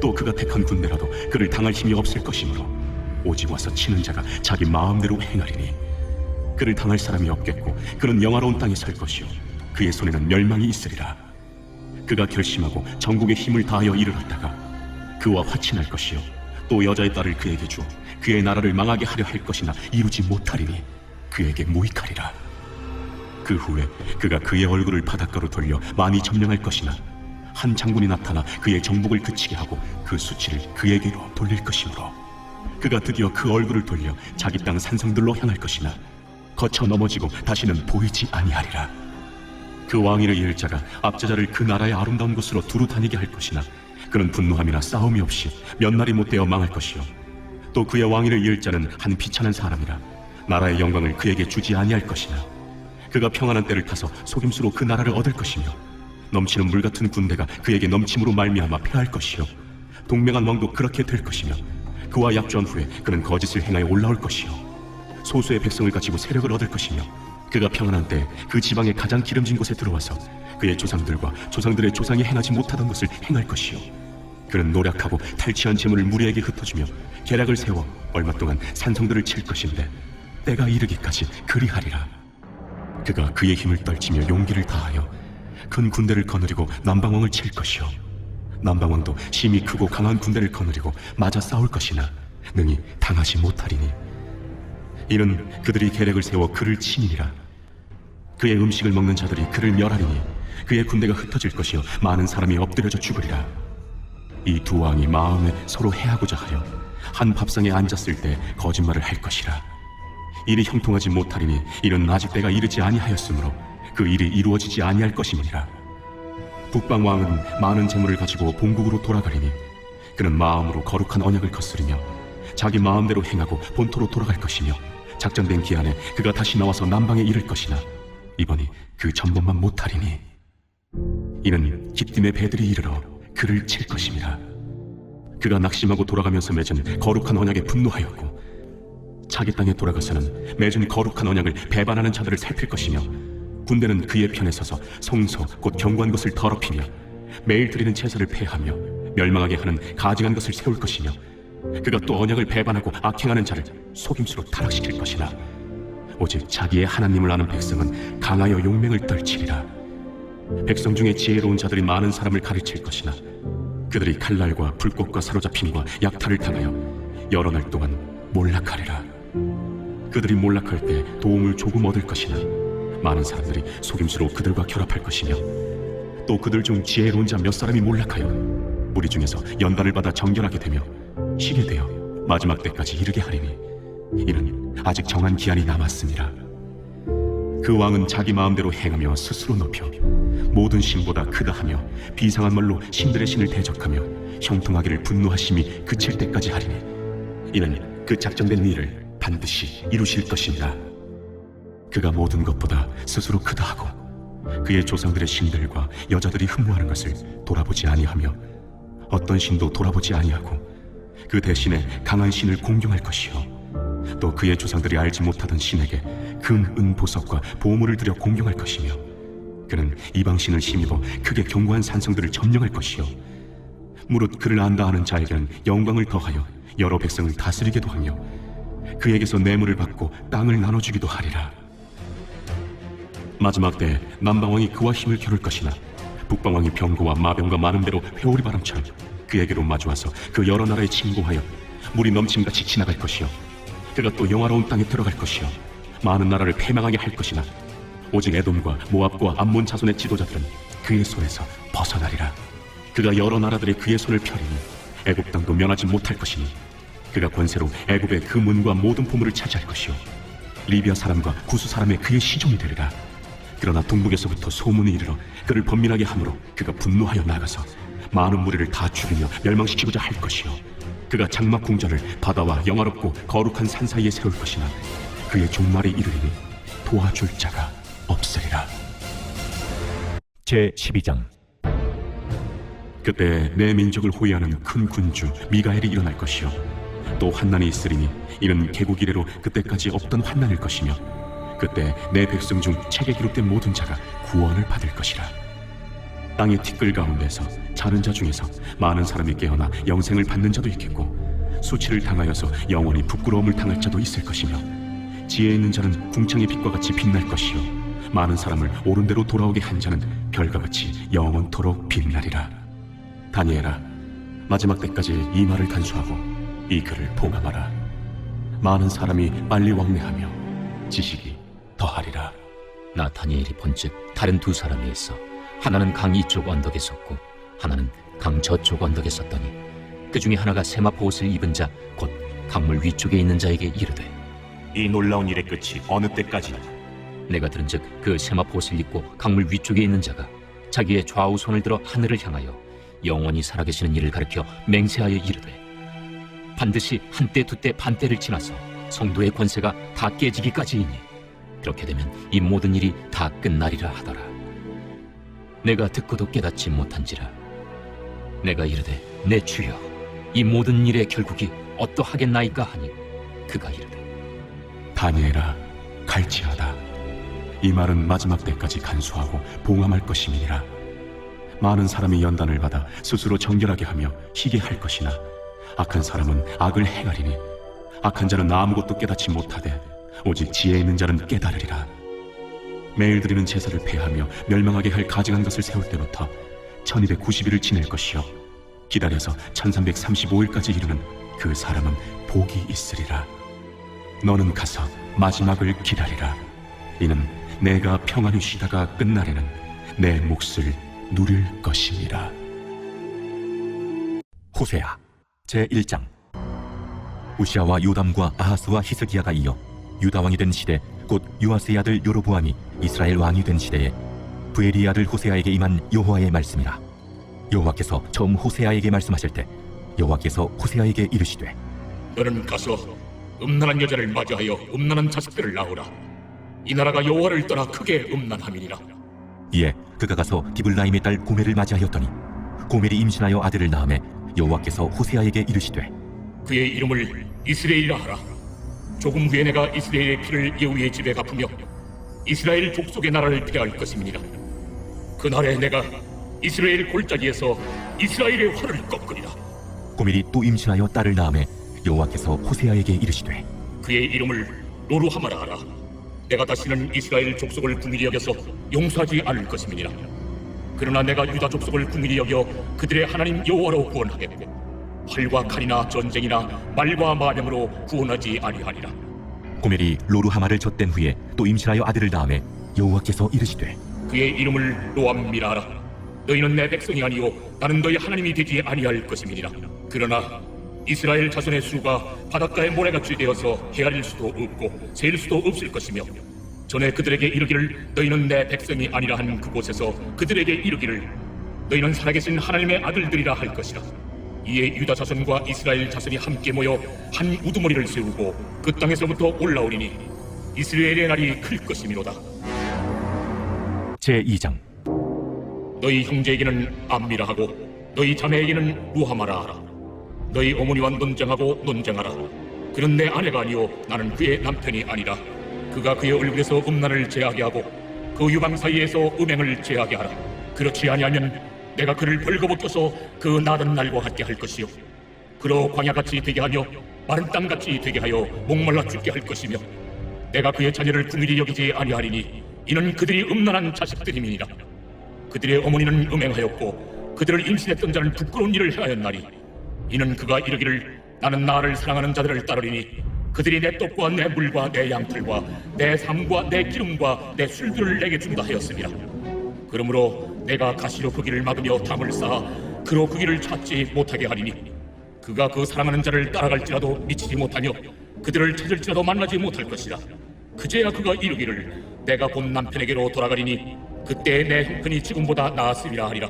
또 그가 택한 군대라도 그를 당할 힘이 없을 것이므로 오직 와서 치는 자가 자기 마음대로 행하리니 그를 당할 사람이 없겠고 그는 영화로운 땅에 살 것이요 그의 손에는 멸망이 있으리라. 그가 결심하고 전국의 힘을 다하여 이르렀다가 그와 화친할 것이요 또 여자의 딸을 그에게 주어 그의 나라를 망하게 하려 할 것이나 이루지 못하리니 그에게 무익하리라. 그 후에 그가 그의 얼굴을 바닷가로 돌려 많이 점령할 것이나 한 장군이 나타나 그의 정복을 그치게 하고 그 수치를 그에게로 돌릴 것이므로 그가 드디어 그 얼굴을 돌려 자기 땅 산성들로 향할 것이나 거쳐 넘어지고 다시는 보이지 아니하리라. 그 왕위를 이을 자가 압제자를 그 나라의 아름다운 곳으로 두루 다니게 할 것이나 그는 분노함이나 싸움이 없이 몇 날이 못되어 망할 것이요 또 그의 왕위를 이을 자는 한 비천한 사람이라 나라의 영광을 그에게 주지 아니할 것이나 그가 평안한 때를 타서 속임수로 그 나라를 얻을 것이며 넘치는 물 같은 군대가 그에게 넘침으로 말미암아 패할 것이요 동맹한 왕도 그렇게 될 것이며 그와 약조한 후에 그는 거짓을 행하여 올라올 것이요 소수의 백성을 가지고 세력을 얻을 것이며 그가 평안한 때 그 지방의 가장 기름진 곳에 들어와서 그의 조상들과 조상들의 조상이 행하지 못하던 것을 행할 것이요 그는 노력하고 탈취한 재물을 무리에게 흩어주며 계략을 세워 얼마 동안 산성들을 칠 것인데 때가 이르기까지 그리하리라. 그가 그의 힘을 떨치며 용기를 다하여 큰 군대를 거느리고 남방왕을 칠 것이요 남방왕도 심히 크고 강한 군대를 거느리고 맞아 싸울 것이나 능히 당하지 못하리니 이는 그들이 계략을 세워 그를 치니라. 그의 음식을 먹는 자들이 그를 멸하리니 그의 군대가 흩어질 것이요 많은 사람이 엎드려져 죽으리라. 이 두 왕이 마음에 서로 해하고자 하여 한 밥상에 앉았을 때 거짓말을 할 것이라. 일이 형통하지 못하리니 이는 아직 때가 이르지 아니하였으므로 그 일이 이루어지지 아니할 것임이니라. 북방 왕은 많은 재물을 가지고 본국으로 돌아가리니 그는 마음으로 거룩한 언약을 거스르며 자기 마음대로 행하고 본토로 돌아갈 것이며 작정된 기한에 그가 다시 나와서 남방에 이를 것이나 이번이 그 전번만 못하리니 이는 기띔의 배들이 이르러 그를 칠 것임이라. 그가 낙심하고 돌아가면서 맺은 거룩한 언약에 분노하였고 자기 땅에 돌아가서는 맺은 거룩한 언약을 배반하는 자들을 살필 것이며 군대는 그의 편에 서서 성소 곧 견고한 것을 더럽히며 매일 드리는 제사를 폐하며 멸망하게 하는 가증한 것을 세울 것이며 그가 또 언약을 배반하고 악행하는 자를 속임수로 타락시킬 것이나 오직 자기의 하나님을 아는 백성은 강하여 용맹을 떨치리라. 백성 중에 지혜로운 자들이 많은 사람을 가르칠 것이나 그들이 칼날과 불꽃과 사로잡힘과 약탈을 당하여 여러 날 동안 몰락하리라. 그들이 몰락할 때 도움을 조금 얻을 것이나 많은 사람들이 속임수로 그들과 결합할 것이며 또 그들 중 지혜로운 자 몇 사람이 몰락하여 무리 중에서 연단을 받아 정결하게 되며 쉬게 되어 마지막 때까지 이르게 하리니 이는 아직 정한 기한이 남았습니다. 그 왕은 자기 마음대로 행하며 스스로 높여 모든 신보다 크다 하며 비상한 말로 신들의 신을 대적하며 형통하기를 분노하심이 그칠 때까지 하리니 이는 그 작정된 일을 반드시 이루실 것입니다. 그가 모든 것보다 스스로 크다 하고 그의 조상들의 신들과 여자들이 흠모하는 것을 돌아보지 아니하며 어떤 신도 돌아보지 아니하고 그 대신에 강한 신을 공경할 것이요 또 그의 조상들이 알지 못하던 신에게 금, 은, 보석과 보물을 들여 공경할 것이며 그는 이방신을 힘입어 크게 견고한 산성들을 점령할 것이요 무릇 그를 안다 하는 자에게는 영광을 더하여 여러 백성을 다스리게도 하며 그에게서 뇌물을 받고 땅을 나눠주기도 하리라. 마지막 때 남방왕이 그와 힘을 겨룰 것이나 북방왕이 병거와 마병과 많은 배로 회오리 바람처럼 그에게로 마주와서 그 여러 나라에 침공하여 물이 넘침같이 지나갈 것이요 그가 또 영화로운 땅에 들어갈 것이요 많은 나라를 패망하게 할 것이나 오직 에돔과 모압과 암몬 자손의 지도자들은 그의 손에서 벗어나리라. 그가 여러 나라들의 그의 손을 펴리니 애굽 땅도 면하지 못할 것이니 그가 권세로 애굽의 그 문과 모든 보물을 차지할 것이요 리비아 사람과 구스 사람의 그의 시종이 되리라. 그러나 동북에서부터 소문이 이르러 그를 번민하게 하므로 그가 분노하여 나가서 많은 무리를 다 죽이며 멸망시키고자 할 것이요 그가 장막 궁전을 바다와 영화롭고 거룩한 산 사이에 세울 것이나 그의 종말이 이르리니 도와줄 자가 없으리라. 제12장. 그때 내 민족을 호위하는 큰 군주 미가엘이 일어날 것이요 또 환난이 있으리니 이는 개국 이래로 그때까지 없던 환난일 것이며 그때 내 백성 중 책에 기록된 모든 자가 구원을 받을 것이라. 땅의 티끌 가운데서 자는 자 중에서 많은 사람이 깨어나 영생을 받는 자도 있겠고 수치를 당하여서 영원히 부끄러움을 당할 자도 있을 것이며 지혜 있는 자는 궁창의 빛과 같이 빛날 것이요 많은 사람을 옳은 대로 돌아오게 한 자는 별과 같이 영원토록 빛나리라. 다니엘아, 마지막 때까지 이 말을 간수하고 이 글을 봉함하라. 많은 사람이 빨리 왕래하며 지식이 더하리라. 나 다니엘이 본즉 다른 두 사람이 있어 하나는 강 이쪽 언덕에 섰고 하나는 강 저쪽 언덕에 섰더니 그 중에 하나가 세마포 옷을 입은 자 곧 강물 위쪽에 있는 자에게 이르되 이 놀라운 일의 끝이 어느 때까지나? 내가 들은즉 그 세마포 옷을 입고 강물 위쪽에 있는 자가 자기의 좌우 손을 들어 하늘을 향하여 영원히 살아계시는 이를 가리켜 맹세하여 이르되 반드시 한때 두때 반때를 지나서 성도의 권세가 다 깨지기까지이니 그렇게 되면 이 모든 일이 다 끝나리라 하더라. 내가 듣고도 깨닫지 못한지라. 내가 이르되 내 주여 이 모든 일의 결국이 어떠하겠나이까 하니 그가 이르되 다니엘아, 갈지어다. 이 말은 마지막 때까지 간수하고 봉함할 것임이니라. 많은 사람이 연단을 받아 스스로 정결하게 하며 희게 할 것이나 악한 사람은 악을 행하리니 악한 자는 아무것도 깨닫지 못하되 오직 지혜 있는 자는 깨달으리라. 매일 드리는 제사를 폐하며 멸망하게 할 가증한 것을 세울 때부터 1290일을 지낼 것이요 기다려서 1335일까지 이르는 그 사람은 복이 있으리라. 너는 가서 마지막을 기다리라. 이는 내가 평안히 쉬다가 끝날에는 내 몫을 누릴 것임이라. 호세아 제1장. 우시아와 요담과 아하스와 히스기야가 이어 유다 왕이 된 시대 곧 요아스의 아들 요로보암이 이스라엘 왕이 된 시대에 부엘리의 아들 호세아에게 임한 여호와의 말씀이라. 여호와께서 처음 호세아에게 말씀하실 때 여호와께서 호세아에게 이르시되 너는 가서 음란한 여자를 맞이하여 음란한 자식들을 낳으라. 이 나라가 여호와를 떠나 크게 음란함이니라. 이에 그가 가서 디블라임의 딸 고멜을 맞이하였더니 고멜이 임신하여 아들을 낳음에 여호와께서 호세아에게 이르시되 그의 이름을 이스라엘이라 하라. 조금 후에 내가 이스라엘의 피를 예후의 집에 갚으며 이스라엘 족속의 나라를 폐할 것임이니라. 그날에 내가 이스라엘 골짜기에서 이스라엘의 활을 꺾으리라. 고멜이 또 임신하여 딸을 낳음에 여호와께서 호세아에게 이르시되 그의 이름을 로루하마라 하라. 내가 다시는 이스라엘 족속을 궁일히 여겨서 용서하지 않을 것임이니라. 그러나 내가 유다 족속을 궁일히 여겨 그들의 하나님 여호와로 구원하겠고 활과 칼이나 전쟁이나 말과 마병으로 구원하지 아니하리라. 고멜이 로루하마를 젖댄 후에 또 임신하여 아들을 낳음에 여호와께서 이르시되 그의 이름을 로암미라 하라. 너희는 내 백성이 아니요 나는 너희 하나님이 되지 아니할 것임이니라. 그러나 이스라엘 자손의 수가 바닷가의 모래같이 되어서 헤아릴 수도 없고 셀 수도 없을 것이며 전에 그들에게 이르기를 너희는 내 백성이 아니라 한 그곳에서 그들에게 이르기를 너희는 살아계신 하나님의 아들들이라 할 것이라. 이에 유다 자손과 이스라엘 자손이 함께 모여 한 우두머리를 세우고 그 땅에서부터 올라오리니 이스라엘의 날이 클 것이미로다. 제2장. 너희 형제에게는 암미라 하고 너희 자매에게는 루하마라 하라. 너희 어머니와 논쟁하고 논쟁하라. 그는 내 아내가 아니요 나는 그의 남편이 아니라. 그가 그의 얼굴에서 음란을 제하게 하고 그 유방 사이에서 음행을 제하게 하라. 그렇지 아니하면 내가 그를 벌거벗겨서 그 나던 날과 같게 할 것이요 그로 광야같이 되게 하며 마른 땅같이 되게 하여 목말라 죽게 할 것이며 내가 그의 자녀를 궁일히 여기지 아니하리니 이는 그들이 음란한 자식들임이니라. 그들의 어머니는 음행하였고 그들을 임신했던 자는 부끄러운 일을 행하였나니 이는 그가 이르기를 나는 나를 사랑하는 자들을 따르리니 그들이 내 떡과 내 물과 내 양털과 내 삶과 내 기름과 내 술들을 내게 준다 하였습니다. 그러므로 내가 가시로 그 길을 막으며 담을 쌓아 그로 그 길을 찾지 못하게 하리니 그가 그 사랑하는 자를 따라갈지라도 미치지 못하며 그들을 찾을지라도 만나지 못할 것이라. 그제야 그가 이르기를 내가 본 남편에게로 돌아가리니 그때 내 형편이 지금보다 나았으리라 하리라.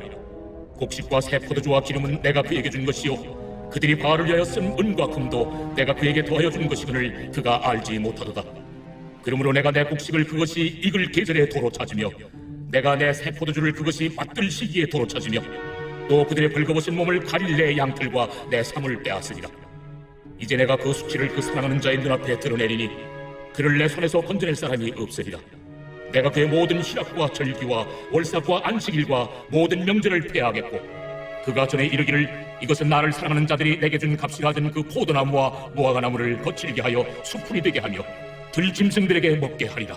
곡식과 새 포도주와 기름은 내가 그에게 준 것이요 그들이 바알을 위하여 쓴 은과 금도 내가 그에게 더하여 준 것이거늘 그가 알지 못하도다. 그러므로 내가 내 곡식을 그것이 익을 계절에 도로 찾으며 내가 내 새 포도주를 그것이 맛들 시기에 도로 찾으며 또 그들의 벌거벗은 몸을 가릴 내 양털과 내 삶을 빼앗으리라. 이제 내가 그 수치를 그 사랑하는 자의 눈앞에 드러내리니 그를 내 손에서 건져낼 사람이 없으리라. 내가 그의 모든 희락과 절기와 월삭과 안식일과 모든 명절을 폐하겠고 그가 전에 이르기를 이것은 나를 사랑하는 자들이 내게 준 값이라 하던 그 포도나무와 무화과나무를 거칠게 하여 수풀이 되게 하며 들짐승들에게 먹게 하리라.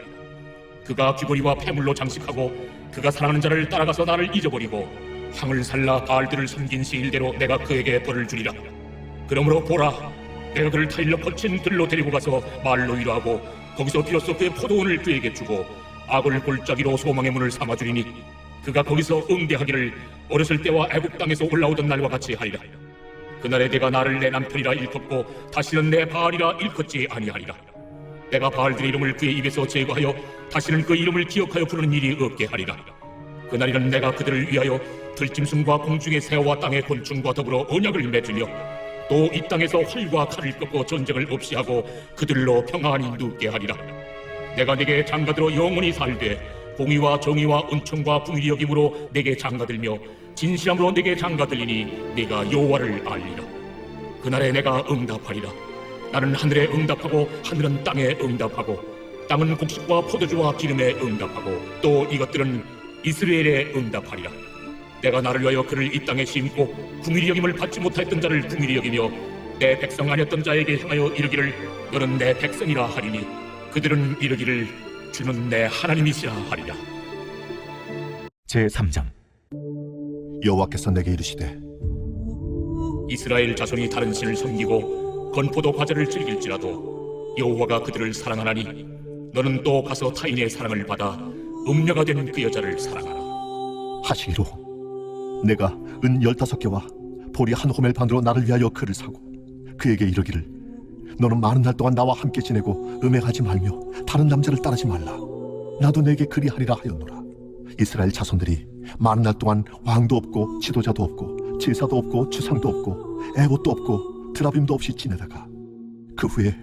그가 귀고리와 폐물로 장식하고 그가 사랑하는 자를 따라가서 나를 잊어버리고 향을 살라 바알들을 섬긴 시일대로 내가 그에게 벌을 주리라. 그러므로 보라, 내가 그를 타일러 거친 들로 데리고 가서 말로 위로하고 거기서 비로소 그의 포도원을 그에게 주고 악을 골짜기로 소망의 문을 삼아주리니 그가 거기서 응대하기를 어렸을 때와 애국 땅에서 올라오던 날과 같이 하리라. 그날에 내가 나를 내 남편이라 일컫고 다시는 내 바알이라 일컫지 아니하리라. 내가 바알들의 이름을 그의 입에서 제거하여 다시는 그 이름을 기억하여 부르는 일이 없게 하리라. 그날에는 내가 그들을 위하여 들짐승과 공중의 새와 땅의 곤충과 더불어 언약을 맺으며 또 이 땅에서 활과 칼을 꺾고 전쟁을 없이 하고 그들로 평안히 눕게 하리라. 내가 네게 장가들어 영원히 살되 공의와 정의와 은총과 긍휼히 여김으로 네게 장가들며 진실함으로 네게 장가들리니 네가 여호와를 알리라. 그날에 내가 응답하리라. 나는 하늘에 응답하고 하늘은 땅에 응답하고 땅은 곡식과 포도주와 기름에 응답하고 또 이것들은 이스라엘에 응답하리라. 내가 나를 위하여 그를 이 땅에 심고 긍휼히 여김을 받지 못하였던 자를 긍휼히 여기며 내 백성 아니었던 자에게 향하여 이르기를 너는 내 백성이라 하리니 그들은 이르기를 주는 내 하나님이시라 하리라. 제3장. 여호와께서 내게 이르시되 이스라엘 자손이 다른 신을 섬기고 건포도 과자를 즐길지라도 여호와가 그들을 사랑하나니 너는 또 가서 타인의 사랑을 받아 음녀가 된 그 여자를 사랑하라. 하시기로 내가 은 15개와 보리 한 호멜 반으로 나를 위하여 그를 사고 그에게 이르기를 너는 많은 날 동안 나와 함께 지내고 음행하지 말며 다른 남자를 따르지 말라. 나도 내게 그리하리라 하였노라. 이스라엘 자손들이 많은 날 동안 왕도 없고 지도자도 없고 제사도 없고 주상도 없고 애봇도 없고 드라빔도 없이 지내다가 그 후에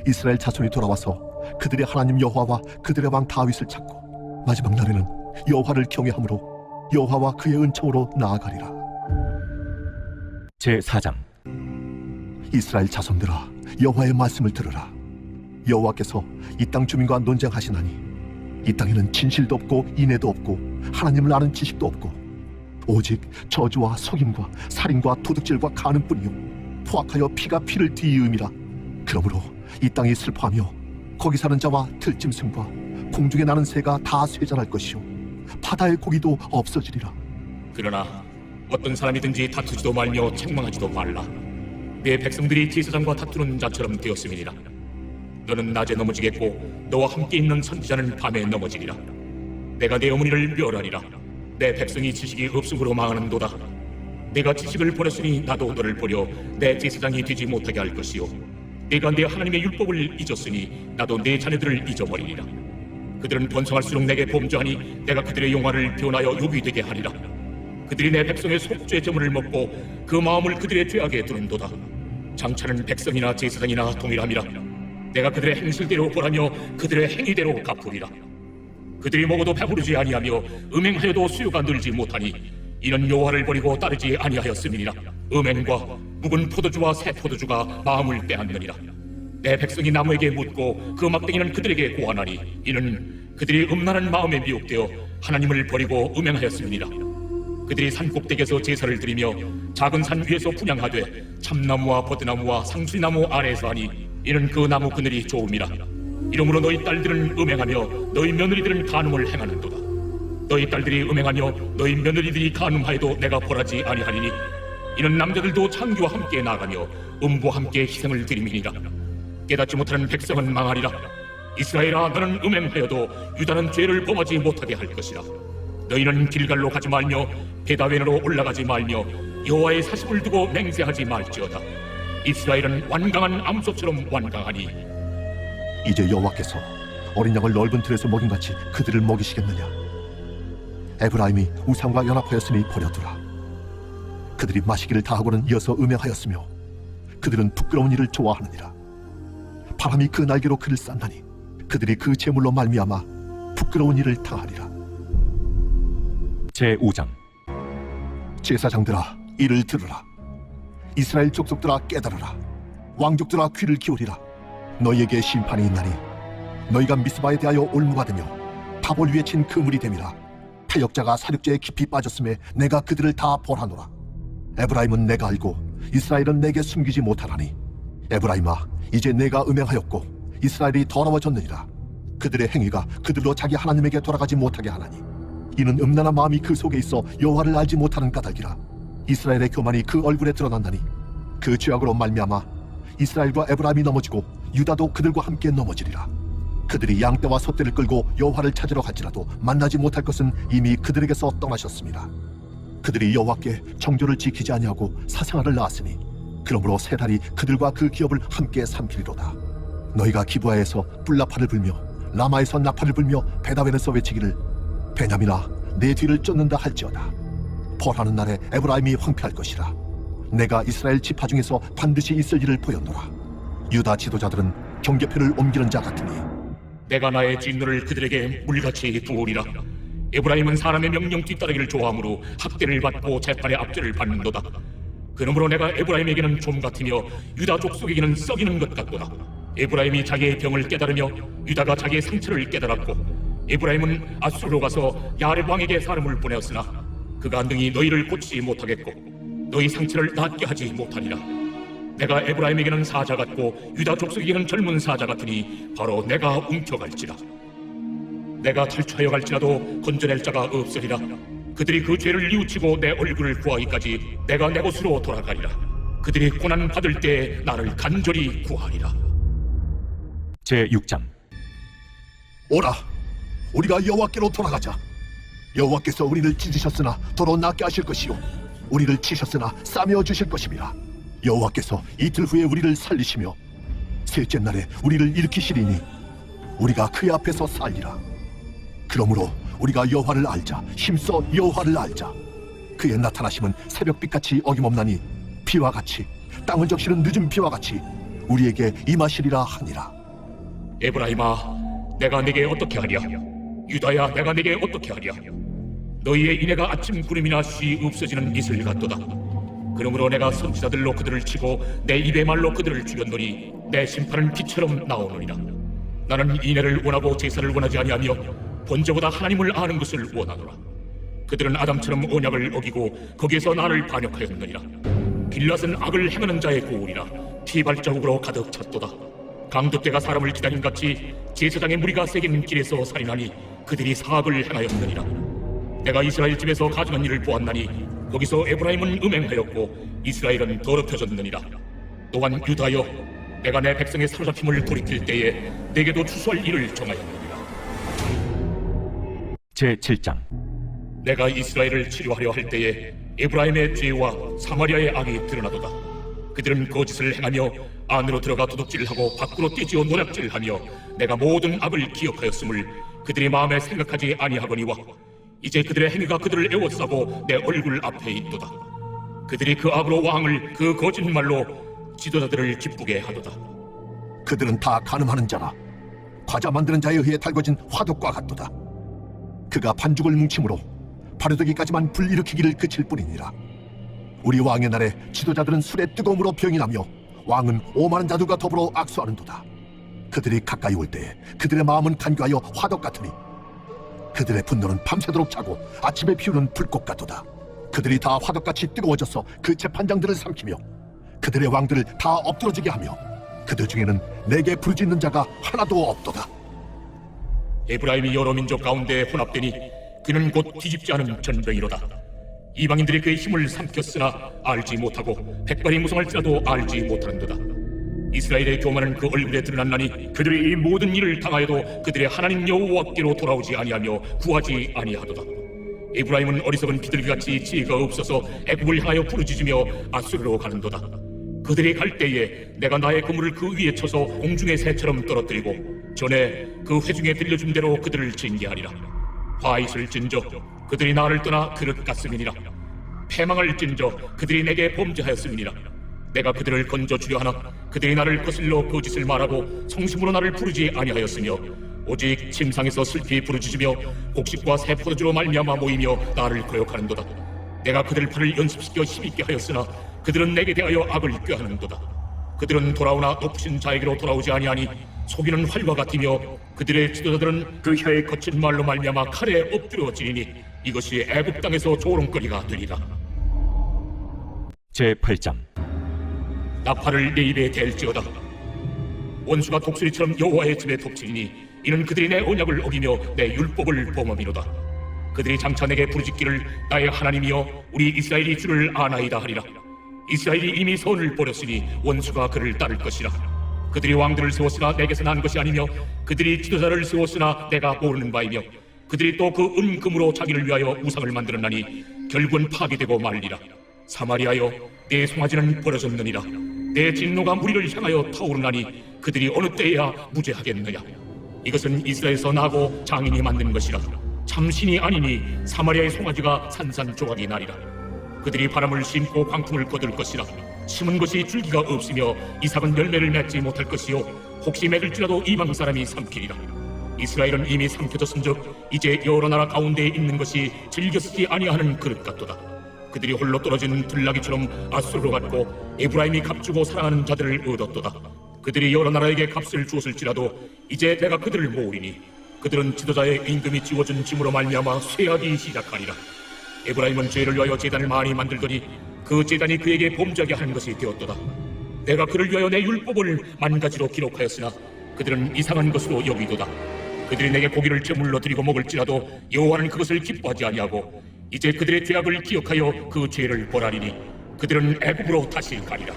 이스라엘 자손이 돌아와서 그들의 하나님 여호와와 그들의 왕 다윗을 찾고 마지막 날에는 여호와를 경외함으로 여호와와 그의 은총으로 나아가리라. 제4장. 이스라엘 자손들아, 여호와의 말씀을 들으라. 여호와께서 이 땅 주민과 논쟁하시나니 이 땅에는 진실도 없고 인애도 없고 하나님을 아는 지식도 없고 오직 저주와 속임과 살인과 도둑질과 간음뿐이요 포악하여 피가 피를 뒤이음이라. 그러므로 이 땅이 슬퍼하며 거기 사는 자와 들짐승과 공중에 나는 새가 다 쇠잔할 것이요 바다의 고기도 없어지리라. 그러나 어떤 사람이든지 다투지도 말며 책망하지도 말라. 내 백성들이 제사장과 다투는 자처럼 되었음이니라. 너는 낮에 넘어지겠고 너와 함께 있는 선지자는 밤에 넘어지리라. 내가 내 어머니를 멸하리라. 내 백성이 지식이 없음으로 망하는도다. 내가 지식을 버렸으니 나도 너를 버려 내 제사장이 되지 못하게 할 것이요 내가 내 하나님의 율법을 잊었으니 나도 내 자녀들을 잊어버리리라. 그들은 번성할수록 내게 범죄하니 내가 그들의 영화를 변하여 욕이 되게 하리라. 그들이 내 백성의 속죄 제물을 먹고 그 마음을 그들의 죄악에 두는도다. 장차는 백성이나 제사장이나 동일함이라. 내가 그들의 행실대로 벌하며 그들의 행위대로 갚으리라. 그들이 먹어도 배부르지 아니하며 음행하여도 수요가 늘지 못하니 이는 여호와를 버리고 따르지 아니하였음이니라. 음행과 묵은 포도주와 새 포도주가 마음을 빼앗느니라. 내 백성이 나무에게 묻고 그 막대기는 그들에게 고하나니 이는 그들이 음란한 마음에 미혹되어 하나님을 버리고 음행하였음이니라. 그들이 산꼭대기에서 제사를 드리며 작은 산 위에서 분향하되 참나무와 버드나무와 상수리나무 아래에서 하니 이는 그 나무 그늘이 좋음이라. 이러므로 너희 딸들은 음행하며 너희 며느리들은 간음을 행하는도다. 너희 딸들이 음행하며 너희 며느리들이 간음하여도 내가 벌하지 아니하리니 이는 남자들도 창기와 함께 나가며 음부와 함께 희생을 드림이니라. 깨닫지 못하는 백성은 망하리라. 이스라엘아, 너는 음행하여도 유다는 죄를 범하지 못하게 할 것이라. 너희는 길갈로 가지 말며 베다웬으로 올라가지 말며 여호와의 사십을 두고 맹세하지 말지어다. 이스라엘은 완강한 암소처럼 완강하니. 이제 여호와께서 어린 양을 넓은 틀에서 먹임같이 그들을 먹이시겠느냐? 에브라임이 우상과 연합하였으니 버려두라. 그들이 마시기를 다하고는 이어서 음행하였으며 그들은 부끄러운 일을 좋아하느니라. 바람이 그 날개로 그를 쌌나니 그들이 그 재물로 말미암아 부끄러운 일을 당하리라. 제5장. 제사장들아, 이를 들으라. 이스라엘 족속들아, 깨달으라. 왕족들아, 귀를 기울이라. 너희에게 심판이 있나니 너희가 미스바에 대하여 올무받으며 바볼 위에 친 그물이 됨이라. 패역자가 사륙제에 깊이 빠졌음에 내가 그들을 다 벌하노라. 에브라임은 내가 알고 이스라엘은 내게 숨기지 못하나니 에브라임아, 이제 내가 음행하였고 이스라엘이 더러워졌느니라. 그들의 행위가 그들로 자기 하나님에게 돌아가지 못하게 하나니 이는 음란한 마음이 그 속에 있어 여호와를 알지 못하는 까닭이라. 이스라엘의 교만이 그 얼굴에 드러난다니 그 죄악으로 말미암아 이스라엘과 에브라임이 넘어지고 유다도 그들과 함께 넘어지리라. 그들이 양떼와 소떼를 끌고 여호와를 찾으러 갈지라도 만나지 못할 것은 이미 그들에게서 떠나셨습니다. 그들이 여호와께 정조를 지키지 아니하고 사생아를 낳았으니 그러므로 세 달이 그들과 그 기업을 함께 삼키리로다. 너희가 기브아에서 뿔나팔을 불며 라마에서 나팔을 불며 베다웬에서 외치기를 베냐민아, 내 뒤를 쫓는다 할지어다. 벌하는 날에 에브라임이 황폐할 것이라. 내가 이스라엘 지파 중에서 반드시 있을 일을 보였노라. 유다 지도자들은 경계표를 옮기는 자 같으니 내가 나의 진노를 그들에게 물같이 부으리라. 에브라임은 사람의 명령 뒤따르기를 좋아하므로 학대를 받고 재판의 압제를 받는도다. 그러므로 내가 에브라임에게는 좀 같으며 유다 족속에게는 썩이는 것 같도다. 에브라임이 자기의 병을 깨달으며 유다가 자기의 상처를 깨달았고 에브라임은 아수르로 가서 야렙 왕에게 사람을 보내었으나 그가 능히 너희를 고치지 못하겠고 너희 상처를 낫게 하지 못하리라. 내가 에브라임에게는 사자 같고 유다 족속에게는 젊은 사자 같으니 바로 내가 움켜갈지라. 내가 탈취하여 갈지라도 건져낼 자가 없으리라. 그들이 그 죄를 뉘우치고 내 얼굴을 구하기까지 내가 내 곳으로 돌아가리라. 그들이 고난 받을 때 나를 간절히 구하리라. 제6장. 오라, 우리가 여호와께로 돌아가자. 여호와께서 우리를 찢으셨으나 더러 낫게 하실 것이요 우리를 치셨으나 싸매어 주실 것임이라. 여호와께서 이틀 후에 우리를 살리시며 셋째 날에 우리를 일으키시리니 우리가 그의 앞에서 살리라. 그러므로 우리가 여호와를 알자. 힘써 여호와를 알자. 그의 나타나심은 새벽빛같이 어김없나니 비와 같이 땅을 적시는 늦은 비와 같이 우리에게 임하시리라 하니라. 에브라임아, 내가 내게 어떻게 하랴? 유다야, 내가 내게 어떻게 하랴? 너희의 인애가 아침 구름이나 쉬 없어지는 이슬 같도다. 그러므로 내가 선지자들로 그들을 치고 내 입의 말로 그들을 죽였노니 내 심판은 비처럼 나오느니라. 나는 인애를 원하고 제사를 원하지 아니하며 번제보다 하나님을 아는 것을 원하노라. 그들은 아담처럼 언약을 어기고 거기에서 나를 반역하였느니라. 빌랏은 악을 행하는 자의 고울이라 피 발자국으로 가득 찼도다. 강도떼가 사람을 기다린 같이 제사장의 무리가 새긴 길에서 살인하니 그들이 사악을 행하였느니라. 내가 이스라엘 집에서 가증한 일을 보았나니 거기서 에브라임은 음행하였고 이스라엘은 더럽혀졌느니라. 또한 유다여, 내가 내 백성의 사로잡힘을 돌이킬 때에 내게도 추수할 일을 정하였느니라. 제7장. 내가 이스라엘을 치료하려 할 때에 에브라임의 죄와 사마리아의 악이 드러나도다. 그들은 거짓을 행하며 안으로 들어가 도둑질하고 밖으로 떼지어 노략질하며 내가 모든 악을 기억하였음을 그들의 마음에 생각하지 아니하거니와 이제 그들의 행위가 그들을 애워싸고 내 얼굴 앞에 있도다. 그들이 그 악으로 왕을 그 거짓말로 지도자들을 기쁘게 하도다. 그들은 다 간음하는 자라. 과자 만드는 자에 의해 달궈진 화덕과 같도다. 그가 반죽을 뭉침으로 바르더기까지만 불일으키기를 그칠 뿐이니라. 우리 왕의 날에 지도자들은 술의 뜨거움으로 병이 나며 왕은 오만한 자들과 더불어 악수하는도다. 그들이 가까이 올 때에 그들의 마음은 간교하여 화덕 같으니 그들의 분노는 밤새도록 차고 아침에 피우는 불꽃 같도다. 그들이 다 화덕같이 뜨거워져서 그 재판장들을 삼키며 그들의 왕들을 다 엎드러지게 하며 그들 중에는 내게 부르짖는 자가 하나도 없도다. 에브라임이 여러 민족 가운데 혼합되니 그는 곧 뒤집지 않은 전병이로다. 이방인들이 그의 힘을 삼켰으나 알지 못하고 백발이 무성할지라도 알지 못하는도다. 이스라엘의 교만은 그 얼굴에 드러났나니 그들이 이 모든 일을 당하여도 그들의 하나님 여호와께로 돌아오지 아니하며 구하지 아니하도다. 에브라임은 어리석은 비둘기같이 지혜가 없어서 애굽을 향하여 부르짖으며 아수르로 가는도다. 그들이 갈 때에 내가 나의 그물을 그 위에 쳐서 공중의 새처럼 떨어뜨리고 전에 그 회중에 들려준 대로 그들을 징계하리라. 화잇을 찐저 그들이 나를 떠나 그릇 같음이니라. 패망을 찐저 그들이 내게 범죄하였음이니라. 내가 그들을 건져주려 하나 그들이 나를 거슬러 거짓을 말하고 성심으로 나를 부르지 아니하였으며 오직 침상에서 슬피 부르짖으며 곡식과 새 포도주로 말미암아 모이며 나를 거역하는도다. 내가 그들 팔을 연습시켜 힘있게 하였으나 그들은 내게 대하여 악을 꾀하는도다. 그들은 돌아오나 높으신 자에게로 돌아오지 아니하니 속이는 활과 같으며 그들의 지도자들은 그 혀의 거친 말로 말미암아 칼에 엎드려지니 이것이 애굽 땅에서 조롱거리가 되리라. 제8장 나팔을 내 입에 댈지어다. 원수가 독수리처럼 여호와의 집에 덮치리니 이는 그들이 내 언약을 어기며 내 율법을 범함이로다. 그들이 장차 내게 부르짖기를 나의 하나님이여 우리 이스라엘이 주를 아나이다 하리라. 이스라엘이 이미 선을 버렸으니 원수가 그를 따를 것이라. 그들이 왕들을 세웠으나 내게서 난 것이 아니며 그들이 지도자를 세웠으나 내가 모르는 바이며 그들이 또 그 은금으로 자기를 위하여 우상을 만들었나니 결국은 파괴되고 말리라. 사마리아여 내 송아지는 버려졌느니라. 내 진노가 무리를 향하여 타오르나니 그들이 어느 때에야 무죄하겠느냐. 이것은 이스라엘에서 나고 장인이 만든 것이라. 참신이 아니니 사마리아의 송아지가 산산조각이 나리라. 그들이 바람을 심고 광풍을 거둘 것이라. 심은 것이 줄기가 없으며 이삭은 열매를 맺지 못할 것이요 혹시 맺을지라도 이방 사람이 삼키리라. 이스라엘은 이미 삼켜졌은즉 이제 여러 나라 가운데에 있는 것이 즐겨 쓰지 아니하는 그릇 같도다. 그들이 홀로 떨어진 들나귀처럼 아수르로 갔고 에브라임이 값주고 사랑하는 자들을 얻었도다. 그들이 여러 나라에게 값을 주었을지라도 이제 내가 그들을 모으리니 그들은 지도자의 임금이 지워준 짐으로 말미암아 쇠하기 시작하리라. 에브라임은 죄를 위하여 제단을 많이 만들더니 그 제단이 그에게 범죄하게 하는 것이 되었도다. 내가 그를 위하여 내 율법을 만가지로 기록하였으나 그들은 이상한 것으로 여기도다. 그들이 내게 고기를 제물로 드리고 먹을지라도 여호와는 그것을 기뻐하지 아니하고 이제 그들의 죄악을 기억하여 그 죄를 벌하리니 그들은 애굽으로 다시 가리라.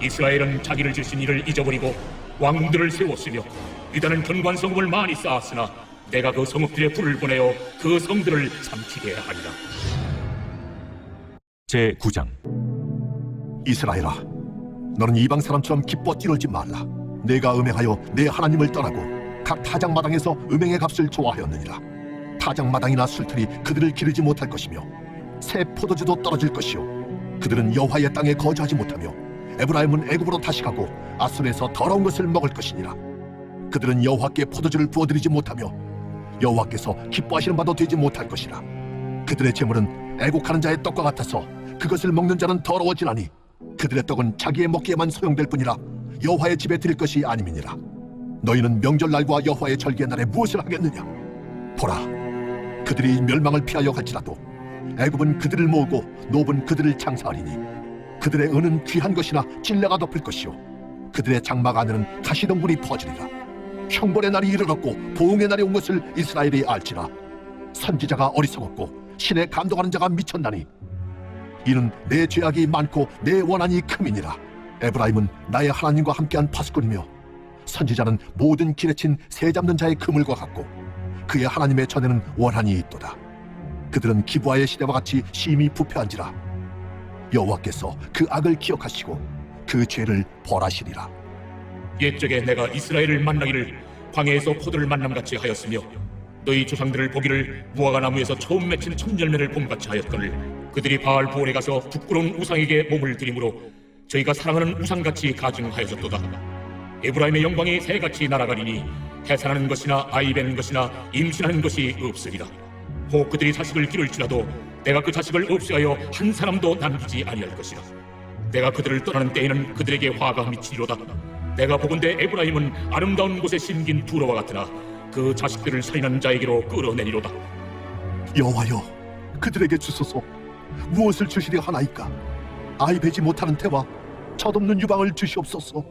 이스라엘은 자기를 지신 이를 잊어버리고 왕들을 세웠으며 유다는 견관성읍을 많이 쌓았으나 내가 그 성읍들에 불을 보내어 그 성들을 삼키게 하리라. 제9장 이스라엘아, 너는 이방 사람처럼 기뻐 뛰놀지 말라. 내가 음행하여 내 하나님을 떠나고 각 타작마당에서 음행의 값을 좋아하였느니라. 타작마당이나 술틀이 그들을 기르지 못할 것이며 새 포도주도 떨어질 것이요 그들은 여호와의 땅에 거주하지 못하며 에브라임은 애굽으로 다시 가고 아수르에서 더러운 것을 먹을 것이니라. 그들은 여호와께 포도주를 부어드리지 못하며 여호와께서 기뻐하시는 바도 되지 못할 것이라. 그들의 재물은 애곡하는 자의 떡과 같아서 그것을 먹는 자는 더러워지나니 그들의 떡은 자기의 먹기에만 소용될 뿐이라 여호와의 집에 드릴 것이 아님이니라. 너희는 명절날과 여호와의 절기의 날에 무엇을 하겠느냐? 보라, 그들이 멸망을 피하여 갈지라도 애굽은 그들을 모으고 노브는 그들을 장사하리니 그들의 은은 귀한 것이나 찔레가 덮을 것이요 그들의 장막 안에는 가시덩굴이 퍼지리라. 형벌의 날이 이르렀고 보응의 날이 온 것을 이스라엘이 알지라. 선지자가 어리석었고 신에 감동하는 자가 미쳤나니 이는 내 죄악이 많고 내 원한이 큼이니라. 에브라임은 나의 하나님과 함께한 파수꾼이며 선지자는 모든 길에 친 새 잡는 자의 그물과 같고 그의 하나님의 전에는 원한이 있도다. 그들은 기브아의 시대와 같이 심히 부패한지라. 여호와께서 그 악을 기억하시고 그 죄를 벌하시리라. 옛적에 내가 이스라엘을 만나기를 광야에서 포도를 만남같이 하였으며 너희 조상들을 보기를 무화과 나무에서 처음 맺힌 첫 열매를 봄같이 하였거늘 그들이 바알 보올에 가서 부끄러운 우상에게 몸을 들이므로 저희가 사랑하는 우상같이 가증하여졌도다. 에브라임의 영광이 새같이 날아가리니 해산하는 것이나 아이 뱉는 것이나 임신하는 것이 없으리라. 혹 그들이 자식을 기를지라도 내가 그 자식을 없이하여 한 사람도 남기지 아니할 것이라. 내가 그들을 떠나는 때에는 그들에게 화가 미치리로다. 내가 보건대 에브라임은 아름다운 곳에 심긴 두로와 같으나 그 자식들을 살인한 자에게로 끌어내리로다. 여호와여, 그들에게 주소서. 무엇을 주시려 하나이까? 아이 베지 못하는 태와 젖없는 유방을 주시옵소서.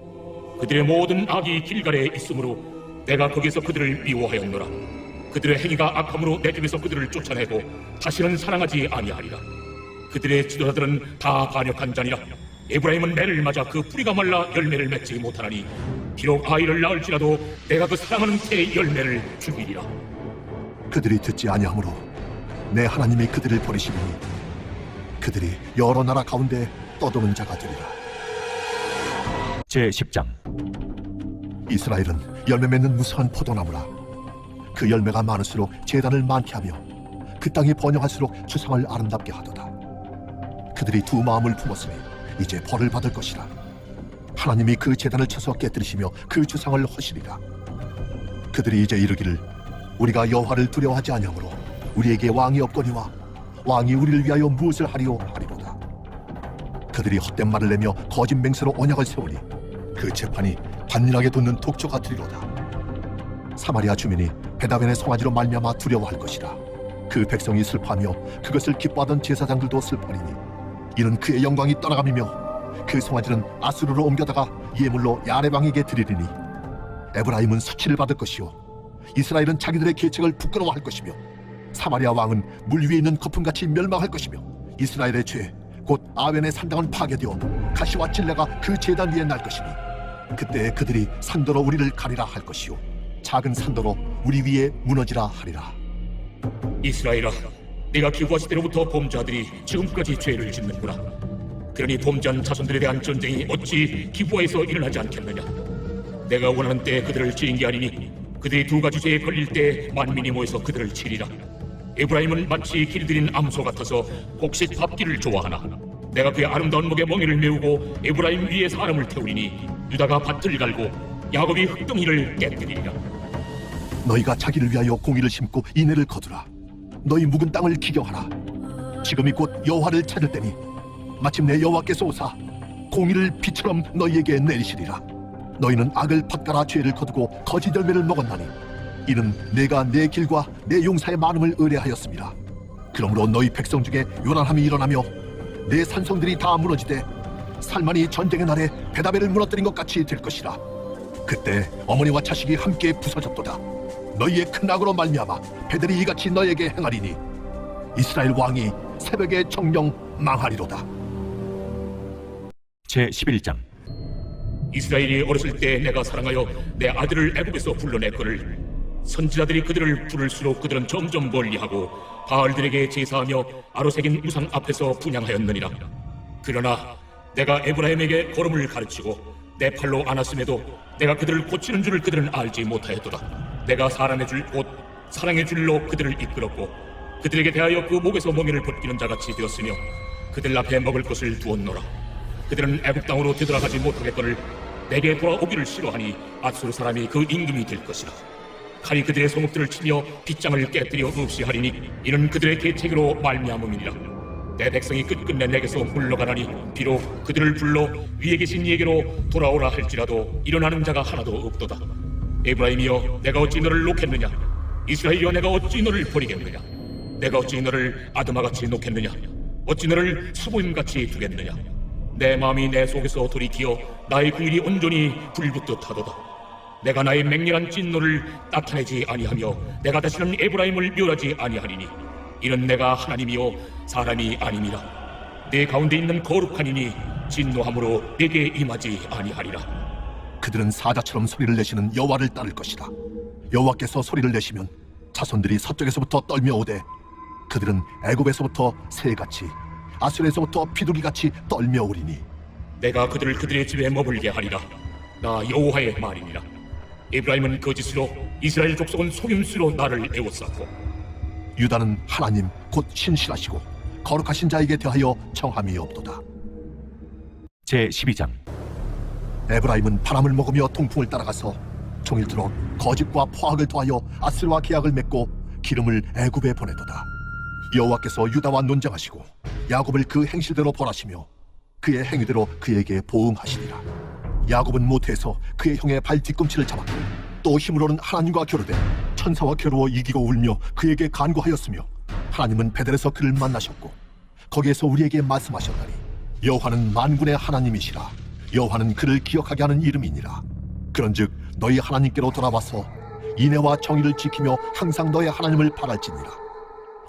그들의 모든 악이 길갈에 있으므로 내가 거기서 그들을 미워하였노라. 그들의 행위가 악함으로 내 집에서 그들을 쫓아내고 다시는 사랑하지 아니하리라. 그들의 지도자들은 다 반역한 자니라. 에브라임은 매를 맞아 그 뿌리가 말라 열매를 맺지 못하나니 비록 아이를 낳을지라도 내가 그 사랑하는 태의 열매를 죽이리라. 그들이 듣지 아니하므로 내 하나님이 그들을 버리시니 그들이 여러 나라 가운데 떠도는 자가 되리라. 제10장. 이스라엘은 열매 맺는 무수한 포도나무라. 그 열매가 많을수록 제단을 많게 하며 그 땅이 번영할수록 주상을 아름답게 하도다. 그들이 두 마음을 품었으니 이제 벌을 받을 것이라. 하나님이 그 제단을 쳐서 깨뜨리시며 그 주상을 허시리라. 그들이 이제 이르기를 우리가 여호와를 두려워하지 아니하므로 우리에게 왕이 없거니와 왕이 우리를 위하여 무엇을 하리오 하리로다. 그들이 헛된 말을 내며 거짓 맹세로 언약을 세우니 그 재판이 반일하게 돋는 독초 같으리로다. 사마리아 주민이 베다벤의 송아지로 말미암아 두려워할 것이라. 그 백성이 슬퍼하며 그것을 기뻐하던 제사장들도 슬퍼하리니 이는 그의 영광이 떠나감이며 그 송아지는 아수르로 옮겨다가 예물로 야레방에게 드리리니 에브라임은 수치를 받을 것이요 이스라엘은 자기들의 계책을 부끄러워할 것이며 사마리아 왕은 물 위에 있는 거품같이 멸망할 것이며 이스라엘의 죄 곧 아웬의 산당은 파괴되어 가시와 찔레가 그 제단 위에 날 것이니 그때 그들이 산더러 우리를 가리라 할 것이요 작은 산더러 우리 위에 무너지라 하리라. 이스라엘아, 네가 기부하실 때로부터 범죄자들이 지금까지 죄를 짓는구나. 그러니 범죄한 자손들에 대한 전쟁이 어찌 기부하에서 일어나지 않겠느냐. 내가 원하는 때에 그들을 지은 게 아니니 그들이 두 가지 죄에 걸릴 때 만민이 모여서 그들을 치리라. 에브라임은 마치 길들인 암소 같아서 곡식 밟기를 좋아하나 내가 그의 아름다운 목에 멍에를 메우고 에브라임 위에 사람을 태우리니 유다가 밭을 갈고 야곱이 흙덩이를 깨뜨리리라. 너희가 자기를 위하여 공의를 심고 인애를 거두라. 너희 묵은 땅을 기경하라. 지금이 곧 여호와를 찾을 때니 마침내 여호와께서 오사 공의를 비처럼 너희에게 내리시리라. 너희는 악을 밭갈아 죄를 거두고 거짓 열매를 먹었나니 이는 내가 내 길과 내 용사의 많음을 의뢰하였습니다. 그러므로 너희 백성 중에 요란함이 일어나며 내 산성들이 다 무너지되 살만이 전쟁의 날에 베다벨을 무너뜨린 것 같이 될 것이라. 그때 어머니와 자식이 함께 부서졌도다. 너희의 큰 악으로 말미암아 배들이 이같이 너에게 행하리니 이스라엘 왕이 새벽에 정령 망하리로다. 제11장. 이스라엘이 어렸을 때 내가 사랑하여 내 아들을 애굽에서 불러냈거늘 선지자들이 그들을 부를수록 그들은 점점 멀리하고 바알들에게 제사하며 아로새긴 우상 앞에서 분향하였느니라. 그러나 내가 에브라임에게 걸음을 가르치고 내 팔로 안았음에도 내가 그들을 고치는 줄을 그들은 알지 못하였도다. 내가 사람의 줄 곧 사랑의 줄로 그들을 이끌었고 그들에게 대하여 그 목에서 멍에를 벗기는 자같이 되었으며 그들 앞에 먹을 것을 두었노라. 그들은 애굽 땅으로 되돌아가지 못하겠거늘 내게 돌아오기를 싫어하니 아수르 사람이 그 임금이 될 것이라. 칼이 그들의 성읍들을 치며 빗장을 깨뜨려 없이 하리니 이는 그들의 계책으로 말미암음이니라. 내 백성이 끝끝내 내게서 물러가나니 비록 그들을 불러 위에 계신 이에게로 돌아오라 할지라도 일어나는 자가 하나도 없도다. 에브라임이여, 내가 어찌 너를 놓겠느냐? 이스라엘이여, 내가 어찌 너를 버리겠느냐? 내가 어찌 너를 아드마같이 놓겠느냐? 어찌 너를 수보임같이 두겠느냐? 내 마음이 내 속에서 돌이키어 나의 궁일이 온전히 불붙듯 하도다. 내가 나의 맹렬한 진노를 나타내지 아니하며 내가 다시는 에브라임을 멸하지 아니하리니 이는 내가 하나님이요 사람이 아님이라. 내 가운데 있는 거룩한 이니 진노함으로 내게 임하지 아니하리라. 그들은 사자처럼 소리를 내시는 여호와를 따를 것이다. 여호와께서 소리를 내시면 자손들이 서쪽에서부터 떨며 오되 그들은 애굽에서부터 새같이 아수르에서부터 비둘기같이 떨며 오리니 내가 그들을 그들의 집에 머물게 하리라. 나 여호와의 말이니라. 에브라임은 거짓으로 이스라엘 족속은 속임수로 나를 애워쌌고 유다는 하나님 곧 신실하시고 거룩하신 자에게 대하여 청함이 없도다. 제12장. 에브라임은 바람을 먹으며 통풍을 따라가서 종일토록 거짓과 포악을 토하여 아스르와 계약을 맺고 기름을 애굽에 보내도다. 여호와께서 유다와 논쟁하시고 야곱을 그 행실대로 벌하시며 그의 행위대로 그에게 보응하시리라. 야곱은 모태에서 그의 형의 발 뒤꿈치를 잡았고 또 힘으로는 하나님과 겨루되 천사와 겨루어 이기고 울며 그에게 간구하였으며 하나님은 베델에서 그를 만나셨고 거기에서 우리에게 말씀하셨나니 여호와는 만군의 하나님이시라. 여호와는 그를 기억하게 하는 이름이니라. 그런즉 너희 하나님께로 돌아와서 인애와 정의를 지키며 항상 너희 하나님을 바랄지니라.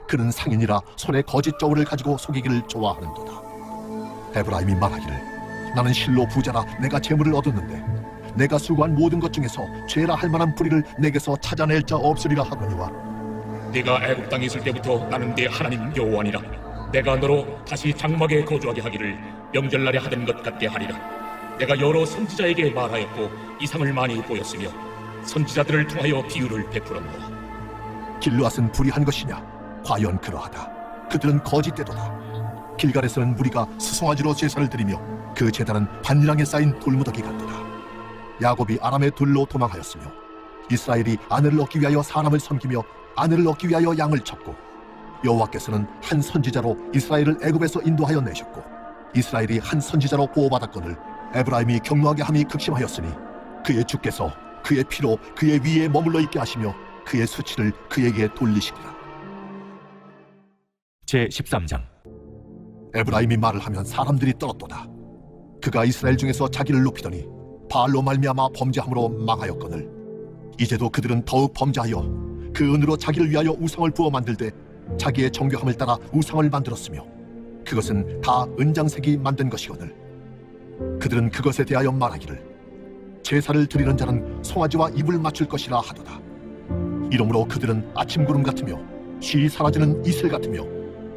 그는 상인이라 손에 거짓 저울을 가지고 속이기를 좋아하는도다. 에브라임이 말하기를 나는 실로 부자라 내가 재물을 얻었는데 내가 수고한 모든 것 중에서 죄라 할 만한 불의를 내게서 찾아낼 자 없으리라 하거니와 네가 애굽 땅에 있을 때부터 나는 네 하나님 여호와니라. 내가 너로 다시 장막에 거주하게 하기를 명절날에 하던 것 같게 하리라. 내가 여러 선지자에게 말하였고 이상을 많이 보였으며 선지자들을 통하여 비유를 베풀었노라. 길르앗은 불의한 것이냐? 과연 그러하다. 그들은 거짓되도다. 길갈에서는 무리가 수송아지로 제사를 드리며 그 제단은 반이랑에 쌓인 돌무더기 같도다. 야곱이 아람의 둘로 도망하였으며 이스라엘이 아내를 얻기 위하여 사람을 섬기며 아내를 얻기 위하여 양을 쳤고 여호와께서는 한 선지자로 이스라엘을 애굽에서 인도하여 내셨고 이스라엘이 한 선지자로 보호받았거늘 에브라임이 경노하게 함이 극심하였으니 그의 주께서 그의 피로 그의 위에 머물러 있게 하시며 그의 수치를 그에게 돌리시리라. 제13장. 에브라임이 말을 하면 사람들이 떨었도다. 그가 이스라엘 중에서 자기를 높이더니 바알로 말미암아 범죄함으로 망하였거늘 이제도 그들은 더욱 범죄하여 그 은으로 자기를 위하여 우상을 부어 만들되 자기의 정교함을 따라 우상을 만들었으며 그것은 다 은장색이 만든 것이거늘 그들은 그것에 대하여 말하기를 제사를 드리는 자는 송아지와 입을 맞출 것이라 하도다. 이러므로 그들은 아침 구름 같으며 쉬이 사라지는 이슬 같으며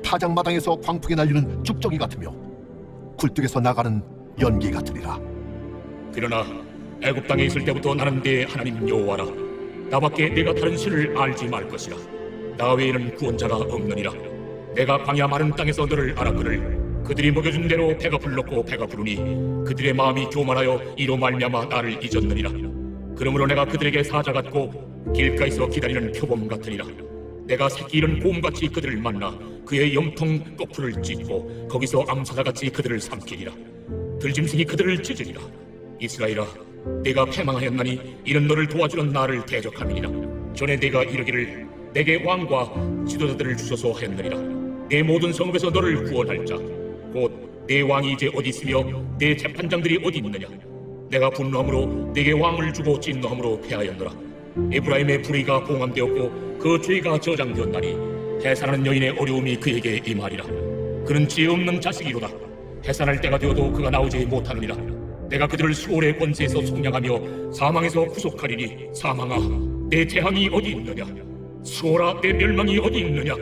타작마당에서 광풍에 날리는 쭉정이 같으며 굴뚝에서 나가는 연기 같으리라. 그러나 애굽 땅에 있을 때부터 나는 네 하나님 여호와라. 나밖에 내가 다른 신을 알지 말 것이라. 나 외에는 구원자가 없느니라. 내가 광야 마른 땅에서 너를 알았거늘 그들이 먹여준 대로 배가 불렀고 배가 부르니 그들의 마음이 교만하여 이로 말미암아 나를 잊었느니라. 그러므로 내가 그들에게 사자 같고 길가에서 기다리는 표범 같으니라. 내가 새끼 잃은 곰같이 그들을 만나 그의 염통 꼬풀을 찢고 거기서 암사자같이 그들을 삼키리라. 들짐승이 그들을 찢으리라. 이스라엘아, 내가 패망하였나니 이는 너를 도와주는 나를 대적함이니라. 전에 내가 이르기를 내게 왕과 지도자들을 주소서 하였느니라. 내 모든 성읍에서 너를 구원할 자 곧 내 왕이 이제 어디 있으며 내 재판장들이 어디 있느냐. 내가 분노함으로 내게 왕을 주고 진노함으로 패하였노라. 에브라임의 불의가 봉함되었고 그 죄가 저장되었나니 해산하는 여인의 어려움이 그에게 임하리라. 그는 지혜 없는 자식이로다. 해산할 때가 되어도 그가 나오지 못하느니라. 내가 그들을 수월의 권세에서 속량하며 사망에서 구속하리니 사망아, 내 재앙이 어디 있느냐. 수월아, 내 멸망이 어디 있느냐.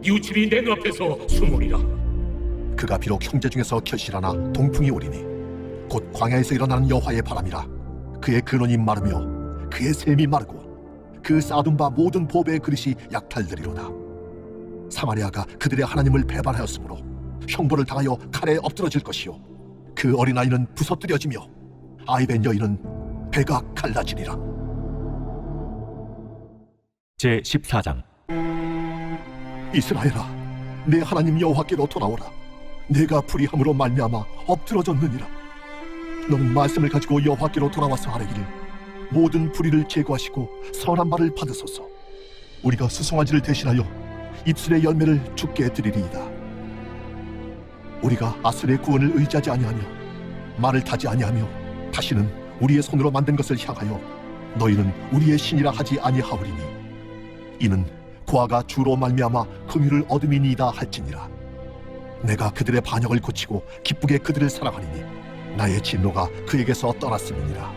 이웃집이 내 눈앞에서 숨으리라. 그가 비록 형제 중에서 결실하나 동풍이 오리니 곧 광야에서 일어나는 여호와의 바람이라. 그의 근원이 마르며 그의 샘이 마르고 그 쌓아둔 바 모든 보배의 그릇이 약탈되리로다. 사마리아가 그들의 하나님을 배반하였으므로 형벌을 당하여 칼에 엎드러질 것이요 그 어린아이는 부서뜨려지며 아이벤 여인은 배가 갈라지리라. 제14장. 이스라엘아, 내 하나님 여호와께로 돌아오라. 내가 불의함으로 말미암아 엎드러졌느니라. 너는 말씀을 가지고 여호와께로 돌아와서 아뢰기를 모든 불의를 제거하시고 선한 말을 받으소서. 우리가 수송아지를 대신하여 입술의 열매를 주께 드리리이다. 우리가 아술의 구원을 의지하지 아니하며 말을 타지 아니하며 다시는 우리의 손으로 만든 것을 향하여 너희는 우리의 신이라 하지 아니하오리니 이는 고아가 주로 말미암아 긍휼을 얻음이니이다 할지니라. 내가 그들의 반역을 고치고 기쁘게 그들을 사랑하리니 나의 진노가 그에게서 떠났음이니라.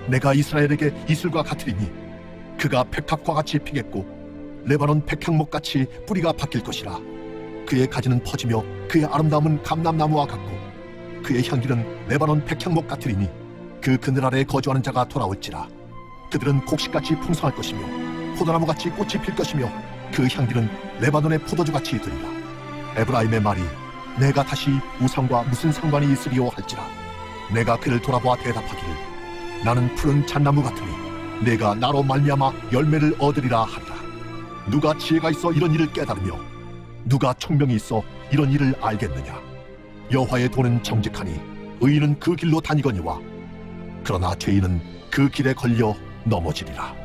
내가 이스라엘에게 이슬과 같으리니 그가 백합과 같이 피겠고 레바논 백향목같이 뿌리가 바뀔 것이라. 그의 가지는 퍼지며 그의 아름다움은 감람나무와 같고 그의 향기는 레바논 백향목 같으리니 그 그늘 아래에 거주하는 자가 돌아올지라. 그들은 곡식같이 풍성할 것이며 포도나무같이 꽃이 필 것이며 그 향기는 레바논의 포도주같이 들리라. 에브라임의 말이 내가 다시 우상과 무슨 상관이 있으리요 할지라. 내가 그를 돌아보아 대답하기를 나는 푸른 잣나무 같으니 내가 나로 말미암아 열매를 얻으리라 하리라. 누가 지혜가 있어 이런 일을 깨달으며 누가 총명이 있어 이런 일을 알겠느냐. 여호와의 도는 정직하니 의인은 그 길로 다니거니와 그러나 죄인은 그 길에 걸려 넘어지리라.